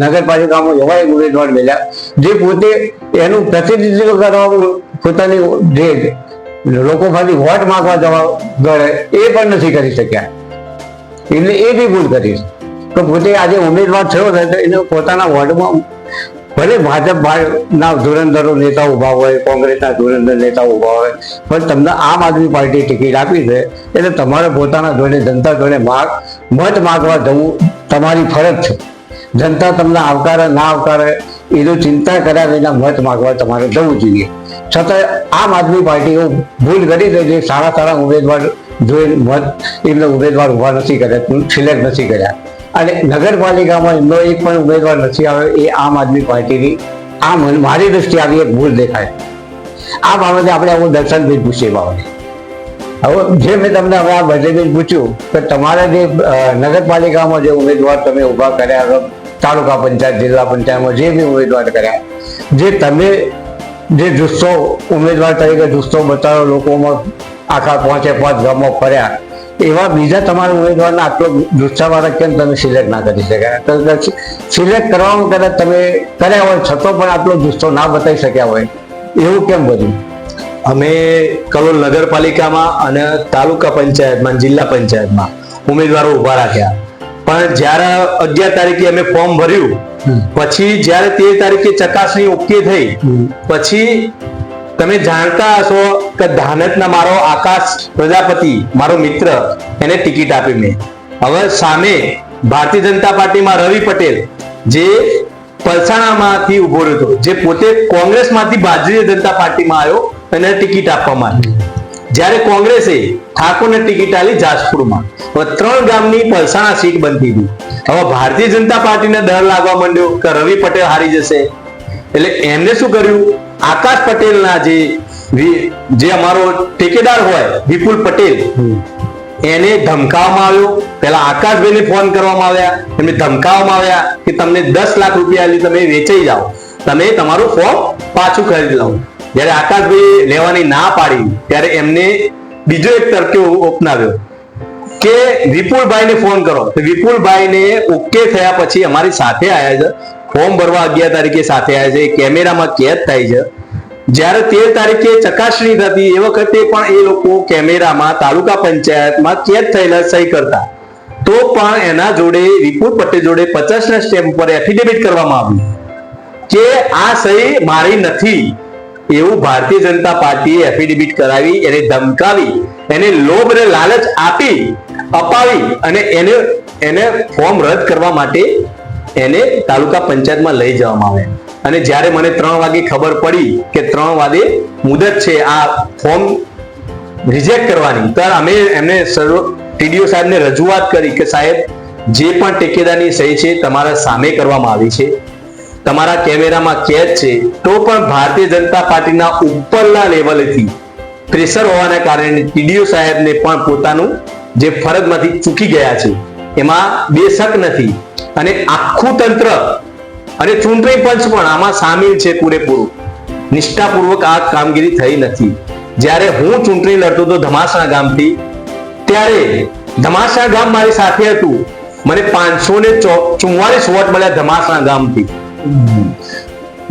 B: નગરપાલિકામાં એવા ઉમેદવાર મળ્યા જે પોતે એનું પ્રતિનિધિત્વ કરવા પોતાની જે લોકો ખાલી વોટ માંગવા જવા દોડે એ પણ નથી કરી શક્યા. એટલે એ બી ભૂલ કરી કે પોતે આજે ઉમેદવાર થયો ને તો એને પોતાના વોર્ડમાં ભલે ભાજપના ધુરંધરો નેતા ઉભા હોય, કોંગ્રેસના ધુરંધર નેતા ઉભા હોય, પણ તમને આમ આદમી પાર્ટી ટિકિટ આપી છે એટલે તમારે પોતાના જોડે જનતા જોડે મત માગવા જવું તમારી ફરજ છે. જનતા તમને આવકારે ના આવકારે એનો ચિંતા કર્યા વિના મત માગવા તમારે જવું જોઈએ. છતાં આમ આદમી પાર્ટીઓ ભૂલ કરી છે જે સારા ઉમેદવાર જોઈને મત એમને ઉમેદવાર ઉભા નથી કર્યા, સિલેક્ટ નથી કર્યા. અને નગરપાલિકામાં એમનો એક પણ ઉમેદવાર નથી આવ્યો. એ આમ આદમી પાર્ટીની મારી દ્રષ્ટિએ આવી એક ભૂલ દેખાય. આ બાબતે આપણે આવું દર્શનભાઈ પૂછીએ બાબતે. હવે જે મેં તમને હવે આ બજેટમાં પૂછ્યું કે તમારા જે નગરપાલિકામાં જે ઉમેદવાર તમે ઊભા કર્યા, તાલુકા પંચાયત, જિલ્લા પંચાયતમાં જે બી ઉમેદવાર કર્યા, જે તમે જે જુસ્સો ઉમેદવાર તરીકે જુસ્સો બતાવ્યો, લોકોમાં આખા 5 ગામમાં ફર્યા, એવા બીજા તમારા ઉમેદવારના આટલો જુસ્સાવાળા કેમ તમે સિલેક્ટ ના કરી શક્યા? સિલેક્ટ કરવામાં કદાચ તમે કર્યા હોય છતાં પણ આટલો જુસ્સો ના બતાવી શક્યા હોય, એવું કેમ બન્યું?
E: અમે કલોલ નગરપાલિકામાં અને તાલુકા પંચાયતમાં, જિલ્લા પંચાયતમાં ઉમેદવારો ઉભા રાખ્યા. પણ જ્યારે 11 તારીખે અમે ફોર્મ ભર્યું, પછી જ્યારે 13 તારીખે ચકાસણી ઓકે થઈ, પછી તમે જાણતા હશો કે ધાનતના મારો આકાશ પ્રજાપતિ, મારો મિત્ર, એને ટિકિટ આપી મેં. હવે સામે ભારતીય જનતા પાર્ટીમાં રવિ પટેલ, જે પલસાણામાંથી ઉભો રહ્યો હતો, જે પોતે કોંગ્રેસમાંથી ભારતીય જનતા પાર્ટીમાં આવ્યો, એને ટિકિટ આપવામાં આવી. જ્યારે કોંગ્રેસે ઠાકોરને ટિકિટ આપી જાજપુરમાં. હવે 3 ગામની પલસાણા સીટ બનતી હતી. હવે ભારતીય જનતા પાર્ટીને ડર લાગવા માંડ્યો કે રવિ પટેલ હારી જશે, એટલે એમને શું કર્યું, આકાશ પટેલના જે અમારો ઠેકેદાર હોય વિપુલ પટેલ, એને ધમકાવવામાં આવ્યો. પેલા આકાશભાઈને ફોન કરવામાં આવ્યા, એમને ધમકાવવામાં આવ્યા કે તમને 10 લાખ રૂપિયા તમે વેચાઈ જાઓ, તમે તમારું ફોર્મ પાછું ખરીદી લો. જ્યારે આકાશભાઈ લેવાની ના પાડી ત્યારે એમને બીજો એક તરક્યો અપનાવ્યો કે વિપુલભાઈને ફોન કરો. તો વિપુલભાઈને ઓકે થયા પછી અમારી સાથે આવ્યા છે, ફોર્મ ભરવા 11 તારીખે સાથે આવ્યા છે, કેમેરામાં કેદ થાય છે. જ્યારે 13 તારીખે ચકાસણી થતી એ વખતે પણ એ લોકો કેમેરામાં તાલુકા પંચાયતમાં કેદ થયેલા સહી કરતા, તો પણ એના જોડે વિપુલ પટેલ જોડે 50ના સ્ટેમ્પ પર એફિડેવિટ કરવામાં આવ્યું કે આ સહી મારી નથી, એવું ભારતીય જનતા પાર્ટીએ એફિડેવિટ કરાવી, એને ધમકાવી, એને લોભ અને લાલચ અપાવી અને એને ફોર્મ રદ કરવા માટે એને તાલુકા પંચાયતમાં લઈ જવામાં આવે. અને જ્યારે મને 3 વાગે ખબર પડી કે 3 વાગે મુદત છે આ ફોર્મ રિજેક્ટ કરવાની, ત્યારે અમે એમને ટીડીઓ સાહેબને રજૂઆત કરી કે સાહેબ, જે પણ ઠેકેદારની સહી છે તમારા સામે કરવામાં આવી છે, તમારા કેમેરામાં કેદ છે, તો પણ ભારતીય જનતા પાર્ટીના ઉપરના લેવલેથી પ્રેશર હોવાના કારણે ટીડીઓ સાહેબને પણ પોતાનું જે ફરજમાંથી ચૂકી ગયા છે એમાં બે શક નથી. અને આખું તંત્ર અને ચૂંટણી પંચ પણ આમાં સામેલ છે પૂરેપૂરું. નિષ્ઠાપૂર્વક આ કામગીરી થઈ નથી. જ્યારે હું ચૂંટણી લડતો હતો ધમાસણા ગામથી, ત્યારે ધમાસણા ગામ મારી સાથે હતું, મને 544 વોટ મળ્યા ધમાસણા ગામથી.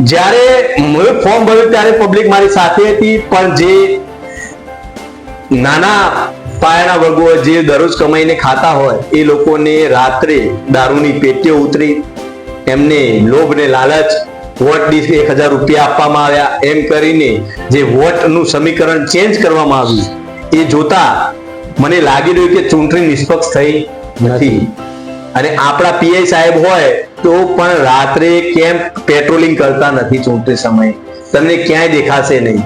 E: જ્યારે મેં ફોર્મ ભર્યું ત્યારે પબ્લિક મારી સાથે હતી, પણ જે નાના પાયાના વર્ગો જે દરરોજ કમાઈને ખાતા હોય એ લોકોને રાત્રે દારૂની પેટીઓ ઉતરી, એમને લોભ ને લાલચ, વોટ દીઠ 1000 રૂપિયા આપવામાં આવ્યા, એમ કરીને જે વોટનું સમીકરણ ચેન્જ કરવામાં આવ્યું, એ જોતા મને લાગી રહ્યું કે ચૂંટણી નિષ્પક્ષ થઈ નથી. અને આપણા પીઆઈ સાહેબ હોય તો પણ રાત્રે કેમ પેટ્રોલિંગ કરતા નથી? ચૂંટણી સમયે તમને ક્યાંય દેખાશે નહીં.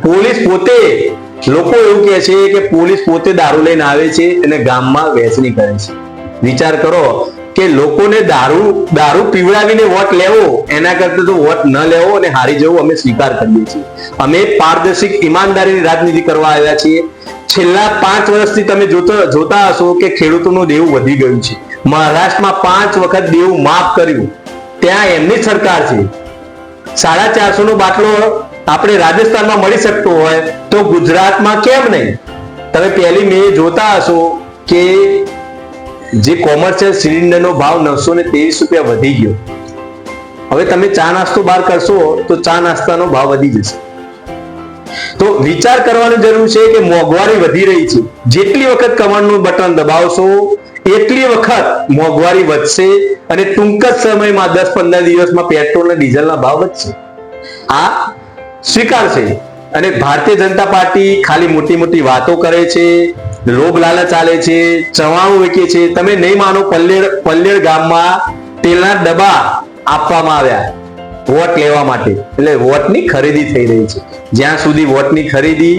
E: પોલીસ પોતે, લોકો એવું કહે છે કે પોલીસ પોતે દારૂ લઈને આવે છે અને ગામમાં વહેંચણી કરે છે. વિચાર કરો કે લોકોને દારૂ પીવડાવીને વોટ લેવો એના કરતા તો વોટ ન લેવો અને હારી જવું અમે સ્વીકાર કરીએ છીએ. અમે પારદર્શક ઈમાનદારીની રાજનીતિ કરવા આવ્યા છીએ. છેલ્લા 5 વર્ષથી તમે જોતા હશો કે ખેડૂતોનું દેવું વધી ગયું છે. મહારાષ્ટ્રમાં 5 વખત દેવું માફ કર્યું, ત્યાં એમની સરકાર છે. 450 નો બાટલો આપણે રાજસ્થાનમાં મળી શકતો હોય તો ગુજરાતમાં કેમ નહીં? તમે 1 મે જોતા હશો કે જે કોમર્શિયલ સિલિન્ડરનો ભાવ 923 રૂપિયા વધી ગયો. હવે તમે ચા નાસ્તો બહાર કરશો તો ચા નાસ્તાનો ભાવ વધી જશે. તો વિચાર કરવાની જરૂર છે કે મોંઘવારી વધી રહી છે. જેટલી વખત કમાન્ડનું બટન દબાવશો એટલી વખત મોંઘવારી વધશે અને ટૂંક જ સમયમાં 10-15 દિવસમાં પેટ્રોલ અને ડીઝલના ભાવ વધશે. આ સ્વીકારશે. અને ભારતીય જનતા પાર્ટી ખાલી મોટી મોટી વાતો કરે છે, લોભ લાલચ ચાલે છે, ચવાણું વેચે છે. તમે નહીં માનો, પલ્લેડ ગામમાં તેલના ડબ્બા આપવામાં આવ્યા વોટ લેવા માટે. એટલે વોટની ખરીદી થઈ રહી છે. જ્યાં સુધી વોટની ખરીદી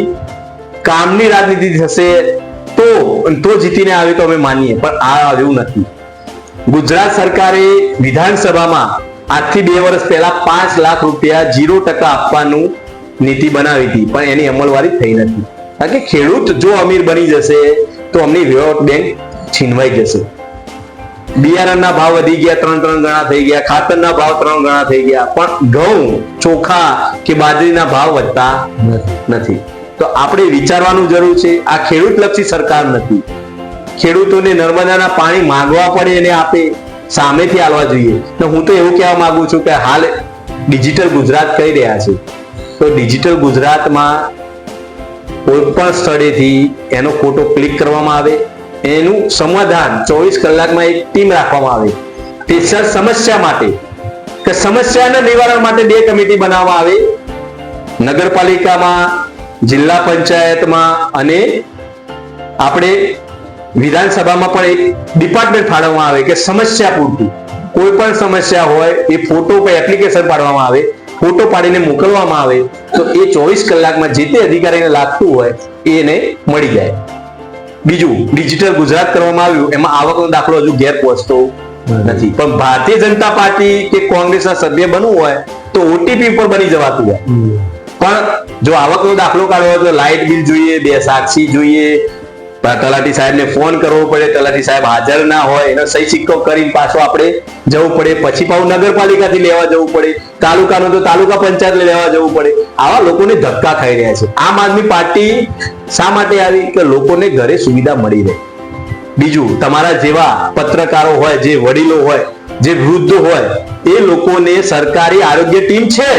E: કામની રાજનીતિ થશે તો જીતીને આવે તો અમે માનીએ, પણ આ એવું નથી. ગુજરાત સરકારે વિધાનસભામાં આજથી 2 વર્ષ પહેલા 5 લાખ રૂપિયા 0% આપવાનું નીતિ બનાવી હતી, પણ એની અમલવારી થઈ નથી. કારણ કે ખેડૂત જો અમીર બની જશે તો અમની વોટ બેંક છીનવાઈ જશે. બિયારણના ભાવ વધી ગયા, 3 ગણા થઈ ગયા, ખાતરના ભાવ 3 ગણા થઈ ગયા, પણ ઘઉં, ચોખા કે બાજરીના ભાવ વધતા નથી. તો આપણે વિચારવાનું જરૂર છે. આ ખેડૂતલક્ષી સરકાર નથી. ખેડૂતોને નર્મદાના પાણી માંગવા પડે એને આપે, સામેથી આવવા જોઈએ. હું તો એવું કહેવા માંગુ છું કે હાલ ડિજિટલ ગુજરાત કહી રહ્યા છે, તો ડિજિટલ ગુજરાતમાં કોઈ પણ સ્થળેથી એનો ફોટો ક્લિક કરવામાં આવે, એનું સમાધાન 24 કલાકમાં એક ટીમ રાખવામાં આવે. તે સમસ્યા માટે કે સમસ્યાના નિવારણ માટે 2 કમિટી બનાવવામાં આવે. નગરપાલિકામાં, જિલ્લા પંચાયતમાં અને આપણે વિધાનસભામાં પણ એક ડિપાર્ટમેન્ટ ફાળવવામાં આવે કે સમસ્યા પૂરતી કોઈ પણ સમસ્યા હોય એ ફોટો પર એપ્લિકેશન પાડવામાં આવે, ફોટો પાડીને મોકલવામાં આવે, તો એ 24 કલાકમાં જે તે અધિકારીને લાગતું હોય એને મળી જાય. બીજું, ડિજિટલ ગુજરાત કરવામાં આવ્યું, એમાં આવકનો દાખલો હજુ ઘેર પહોંચતો નથી. પણ ભારતીય જનતા પાર્ટી કે કોંગ્રેસના સભ્ય બનવું હોય તો ઓટીપી ઉપર બની જવાતું હોય. પણ જો આવકનો દાખલો કાઢવો હોય તો લાઇટ બિલ જોઈએ, 2 સાક્ષી જોઈએ, તલાટી સાહેબને ફોન કરવો પડે, તલાટી સાહેબ હાજર ના હોય એનો સહી સિક્કો કરીને પાછો આપણે જવું પડે, પછી પાછું નગરપાલિકાથી લેવા જવું પડે, તાલુકાનું તો તાલુકા પંચાયત લેવા જવું પડે. આવા લોકોને ધક્કા ખાઈ રહ્યા છે. આમ આદમી પાર્ટી શા માટે આવી? કે લોકોને ઘરે સુવિધા મળી રહે. બીજું, તમારા જેવા પત્રકારો હોય, જે વડીલો હોય, જે વૃદ્ધ હોય, એ લોકોને સરકારી આરોગ્ય ટીમ છે,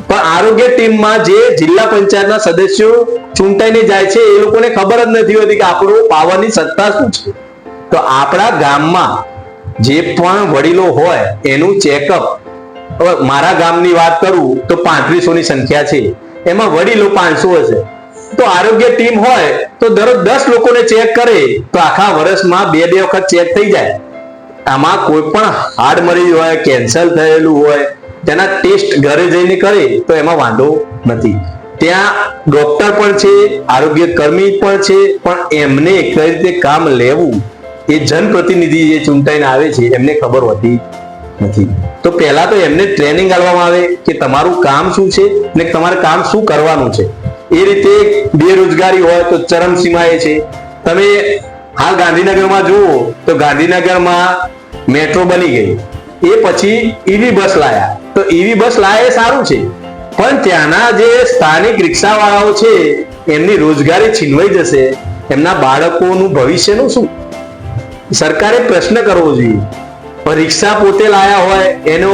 E: પણ આરોગ્ય ટીમમાં જે જિલ્લા પંચાયતના સદસ્યો ચૂંટાઈને જાય છે એ લોકોને ખબર જ નથી હોતી કે આપણું પાવરની સત્તા શું છે. તો આપણા ગામમાં જે પણ વડીલો હોય એનું ચેકઅપ, મારા ગામની વાત કરું તો 3500ની સંખ્યા છે, એમાં વડીલો 500 હશે. તો આરોગ્ય ટીમ હોય તો દરરોજ 10 લોકોને ચેક કરે તો આખા વર્ષમાં 2 વખત ચેક થઈ જાય. આમાં કોઈ પણ હાર્ટ મરીજ હોય, કેન્સર થયેલું હોય, તેના ટેસ્ટ ઘરે જઈને કરે તો એમાં વાંધો નથી. ત્યાં ડોક્ટર પણ છે, આરોગ્ય કર્મી પણ છે, પણ એમને કઈ રીતે કામ લેવું એ જનપ્રતિનિધિ જે ચૂંટાઈને આવે છે એમને ખબર હોતી નથી. તો પહેલા તો એમને ટ્રેનિંગ આપવામાં આવે કે તમારું કામ શું છે ને તમારે કામ શું કરવાનું છે. એ રીતે બેરોજગારી હોય તો ચરમસીમાએ છે. તમે હાલ ગાંધીનગરમાં જુઓ તો ગાંધીનગરમાં મેટ્રો બની ગઈ, એ પછી ઈવી બસ લાયા. તો ઈવી બસ લાયા એ સારું છે, પણ ત્યાંના જે સ્થાનિક રિક્ષાવાળાઓ છે એમની રોજગારી છીનવાઈ જશે, એમના બાળકોનું ભવિષ્યનું શું? સરકારે પ્રશ્ન કરવો જોઈએ. પણ રિક્ષા પોતે લાયા હોય, એનો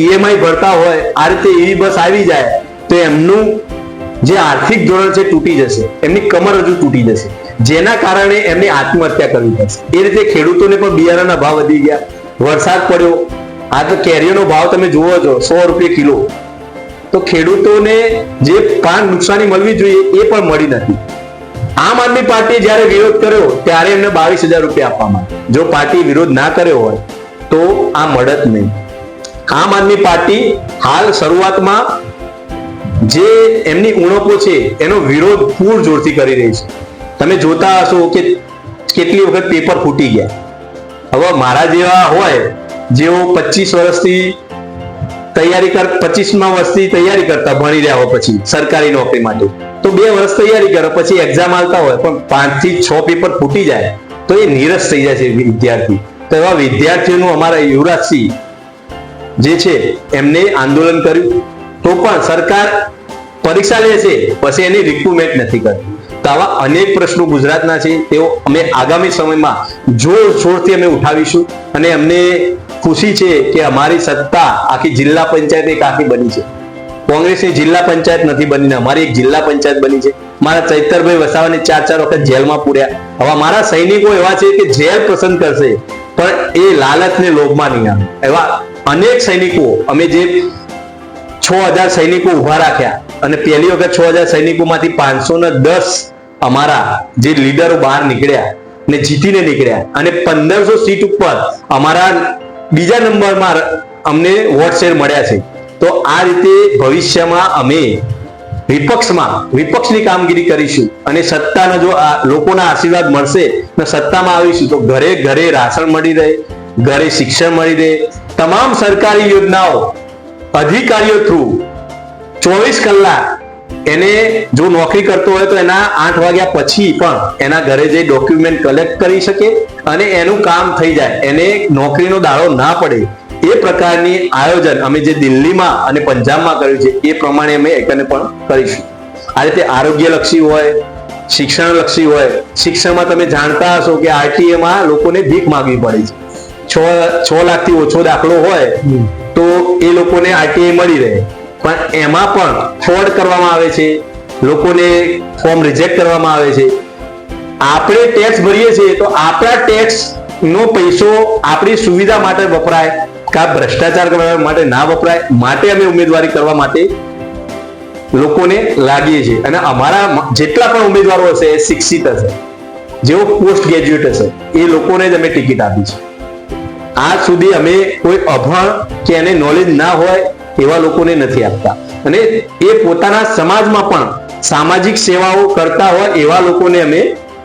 E: ઈએમઆઈ ભરતા હોય, આ રીતે ઈવી બસ આવી જાય તો એમનું જે આર્થિક ધોરણ છે તૂટી જશે, એમની કમર હજુ તૂટી જશે, જેના કારણે એમની આત્મહત્યા કરવી પડશે. એ રીતે ખેડૂતોને પણ બિયારણના ભાવ વધી ગયા. વરસાદ પડ્યો, આ તો કેરીઓનો ભાવ તમે જુઓ છો 100 રૂપિયા કિલો. તો ખેડૂતોને જે પાક નુકસાની મળવી જોઈએ એ પણ મળી નથી. આમ આદમી પાર્ટીએ જ્યારે વિરોધ કર્યો ત્યારે એમને 22,000 રૂપિયા આપવામાં. જો પાર્ટી વિરોધ ના કર્યો હોય તો આ મળત નહીં. આમ આદમી પાર્ટી હાલ શરૂઆતમાં જે એમની ઉણપો છે એનો વિરોધ પૂરજોરથી કરી રહી છે. તમે જોતા હશો કે કેટલી વખત પેપર ફૂટી ગયા. હવે મારા જેવા હોય જેઓ 25 વર્ષથી 25મા વર્ષથી તૈયારી કરતા ભણી રહ્યા હોય પછી સરકારી નોકરી માટે, તો 2 વર્ષ તૈયારી કરે પછી એક્ઝામ આલતા હોય પણ 5 થી 6 પેપર ફૂટી જાય તો એ નિરસ થઈ જાય છે વિદ્યાર્થી. તો એવા વિદ્યાર્થીઓનું અમારા યુવરાજસિંહ જે છે એમને આંદોલન કર્યું, તો પણ સરકાર પરીક્ષા લે છે પછી એની રિક્રુટમેન્ટ નથી કરતી. તો આવા અનેક પ્રશ્નો ગુજરાતના છે, તેઓ અમે આગામી સમયમાં જોરશોરથી અમે ઉઠાવીશું. અને અમને ખુશી છે કે અમારી સત્તા આખી જિલ્લા પંચાયત એક આખી બની છે. કોંગ્રેસની જિલ્લા પંચાયત નથી બની ને અમારી એક જિલ્લા પંચાયત બની છે. મારા ચૈતરભાઈ વસાવાને 4 વખત જેલમાં પૂર્યા. હવે મારા સૈનિકો એવા છે કે જેલ પસંદ કરશે પણ એ લાલચને લોભમાં નહીં આવે. એવા અનેક સૈનિકો અમે જે 6000 સૈનિકો ઉભા રાખ્યા અને પહેલી વખત 6000 સૈનિકોમાંથી 510 અમારા જે લીડરો બહાર નીકળ્યા ને જીતીને નીકળ્યા અને 1500 સીટ ઉપર અમારા બીજા નંબરમાં અમને વોટ શેર મળ્યા છે. તો આ રીતે ભવિષ્યમાં અમે વિપક્ષની કામગીરી કરીશું અને સત્તાનો જો લોકોના આશીર્વાદ મળશે ને સત્તામાં આવીશું તો ઘરે ઘરે રાશન મળી રહે, ઘરે શિક્ષણ મળી રહે, તમામ સરકારી યોજનાઓ અધિકારીઓ થ્રુ 24 કલાક એને જો નોકરી કરતો હોય તો એના 8 વાગ્યા પછી પણ એના ઘરે જઈ ડોક્યુમેન્ટ કલેક્ટ કરી શકે અને એનું કામ થઈ જાય, એને નોકરીનો દાડો ના પડે. એ પ્રકારની આયોજન અમે જે દિલ્હીમાં અને પંજાબમાં કર્યું છે એ પ્રમાણે અમે એકને પણ કરીશું. આ રીતે આરોગ્યલક્ષી હોય, શિક્ષણલક્ષી હોય. શિક્ષણમાં તમે જાણતા હશો કે RTA માં લોકોને ભીખ માંગવી પડે છે. 6 લાખથી ઓછો દાખલો હોય તો એ લોકોને RTA મળી રહે, પણ એમાં પણ ફ્રોડ કરવામાં આવે છે, લોકોને ફોર્મ રિજેક્ટ કરવામાં આવે છે. આપણે ટેક્સ ભરીએ છીએ તો આપણા ટેક્સ નો પૈસો આપણી સુવિધા માટે વપરાય કા ભ્રષ્ટાચાર કરવા માટે ના વપરાય, માટે અમે ઉમેદવારી કરવા માટે લોકોને લાગીએ છીએ. અને અમારા જેટલા પણ ઉમેદવારો હશે એ શિક્ષિત હશે, જેઓ પોસ્ટ ગ્રેજ્યુએટ હશે, એ લોકોને જ અમે ટિકિટ આપી છે. આજ સુધી અમે કોઈ અભણ કે એને નોલેજ ના હોય એવા લોકોને નથી આપતા. અને એ પોતાના સમાજમાં પણ સામાજિક સેવાઓ કરતા હોય એવા લોકોને અમે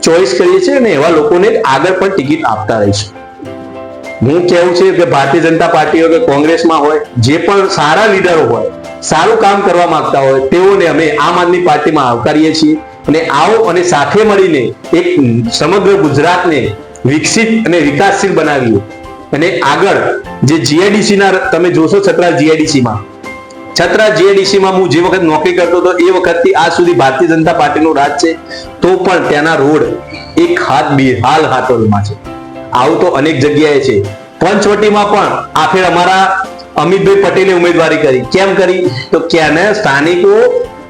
E: ચોઈસ કરીએ છીએ અને એવા લોકોને આગળ પણ ટિકિટ આપતા રહીશું. હું કેવું છે કે ભારતીય જનતા પાર્ટી હોય કે કોંગ્રેસમાં હોય, જે પણ સારા લીડરો હોય, સારું કામ કરવા માંગતા હોય તેઓને અમે આમ આદમી પાર્ટીમાં આવકારીએ છીએ. અને આવો અને સાથે મળીને એક સમગ્ર ગુજરાતને વિકસિત અને વિકાસશીલ બનાવીએ. અને આગળ જે GIDC ના તમે જોશો, છત્રા GIDC માં હું જે વખત નોકરી કરતો હતો એ વખતથી આજ સુધી ભારતીય જનતા પાર્ટીનું રાજ છે, તો પણ ત્યાંના રોડ એક હાલ હાથોલમાં છે. આવું તો અનેક જગ્યાએ છે. પંચવટીમાં પણ આ ફેર અમારા અમિતભાઈ પટેલે ઉમેદવારી કરી. કેમ કરી? તો ક્યાંના સ્થાનિકો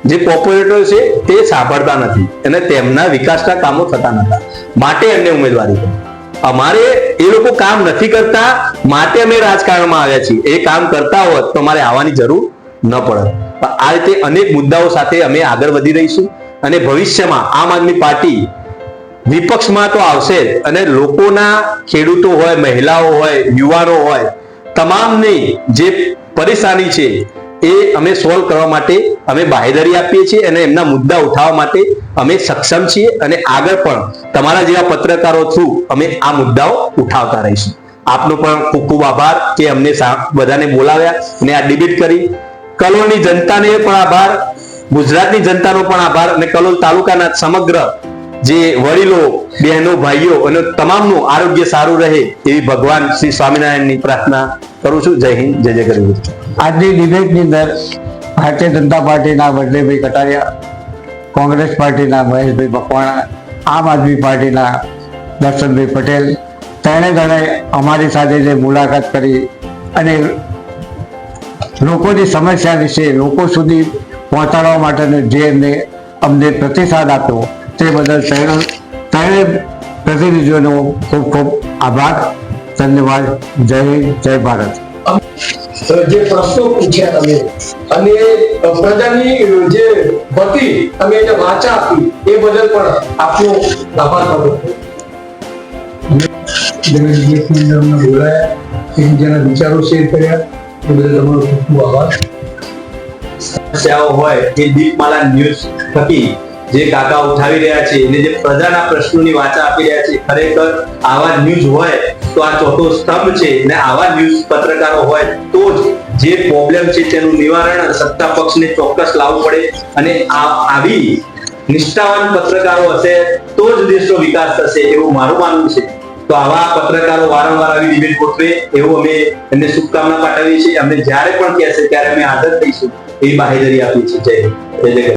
E: જે કોર્પોરેટર છે તે સાંભળતા નથી અને તેમના વિકાસના કામો થતા નતા, માટે એમને ઉમેદવારી કરી. અમારે એ લોકો કામ નથી કરતા માટે અમે રાજકારણમાં આવ્યા છીએ. એ કામ કરતા હોત તો અમારે આવવાની જરૂર ન પડે. આ રીતે અનેક મુદ્દાઓ સાથે અમે આગળ વધી રહીશું અને ભવિષ્યમાં આમ આદમી પાર્ટી વિપક્ષમાં તો આવશે જ અને લોકોના, ખેડૂતો હોય, મહિલાઓ હોય, યુવાનો હોય, તમામની જે પરેશાની છે એ અમે સોલ્વ કરવા માટે અમે બાહેધરી આપીએ છીએ અને એમના મુદ્દા ઉઠાવવા માટે અમે સક્ષમ છીએ. અને આગળ પણ તમારા જેવા પત્રકારો થ્રુ અમે આ મુદ્દાઓ ઉઠાવતા રહીશું. આપનો પણ ખૂબ ખૂબ આભાર કે અમને બધાને બોલાવ્યા અને આ ડિબેટ કરી. કલોલની જનતાને પણ આભાર, ગુજરાતની જનતાનો પણ આભાર અને કલોલ તાલુકાના સમગ્ર જે વડીલો, બહેનો, ભાઈઓ અને તમામનું આરોગ્ય સારું રહે એવી ભગવાન શ્રી સ્વામિનારાયણની પ્રાર્થના કરું છું. જય હિન્દ, જય જય ગરવી.
B: આજની ડિબેટની અંદર ભારતીય જનતા પાર્ટીના વડલેભાઈ કટારિયા, કોંગ્રેસ પાર્ટીના મહેશભાઈ મકવાણા, આમ આદમી પાર્ટીના દર્શનભાઈ પટેલ, ત્રણે અમારી સાથે જે મુલાકાત કરી અને લોકોની સમસ્યા વિશે લોકો સુધી પહોંચાડવા માટેનો જે અમને પ્રતિસાદ આપ્યો તે બદલ ત્રણે પ્રતિનિધિઓનો ખૂબ ખૂબ આભાર, ધન્યવાદ. જય હિન્દ, જય ભારત.
D: જે પ્રશ્નો પૂછ્યા તમે અને પ્રજાની જે હતી તમે એને વાચા આપી એ બદલ પણ આપનો આભાર માનું. બોલાયા, એકબીજાના વિચારો શેર કર્યા એ બદલ તમારો ખૂબ ખૂબ આભાર.
E: સમસ્યાઓ હોય એ દીપમાલા ન્યૂઝ થકી જે કાકા ઉઠાવી રહ્યા છે અને જે પ્રજાના પ્રશ્નોની વાચા આપી રહ્યા છે, ખરેખર આવા ન્યૂઝ હોય તો આ ચોથો સ્તંભ છે. અને આવા ન્યૂઝ પત્રકારો હોય તો જ જે પ્રોબ્લેમ છે તેનું નિવારણ સત્તા પક્ષને ચોક્કસ લાવવું પડે. અને આવી નિષ્ઠાવાન પત્રકારો હશે તો જ દેશનો વિકાસ થશે એવું મારું માનવું છે. તો આવા પત્રકારો વારંવાર આવી ડિબેટ ગોઠવે એવું અમે એમને શુભકામના પાઠવીએ છીએ. અમને જ્યારે પણ કહેશે ત્યારે અમે હાજર થઈશું એવી બાહેધરી આપીએ છીએ. જય જય.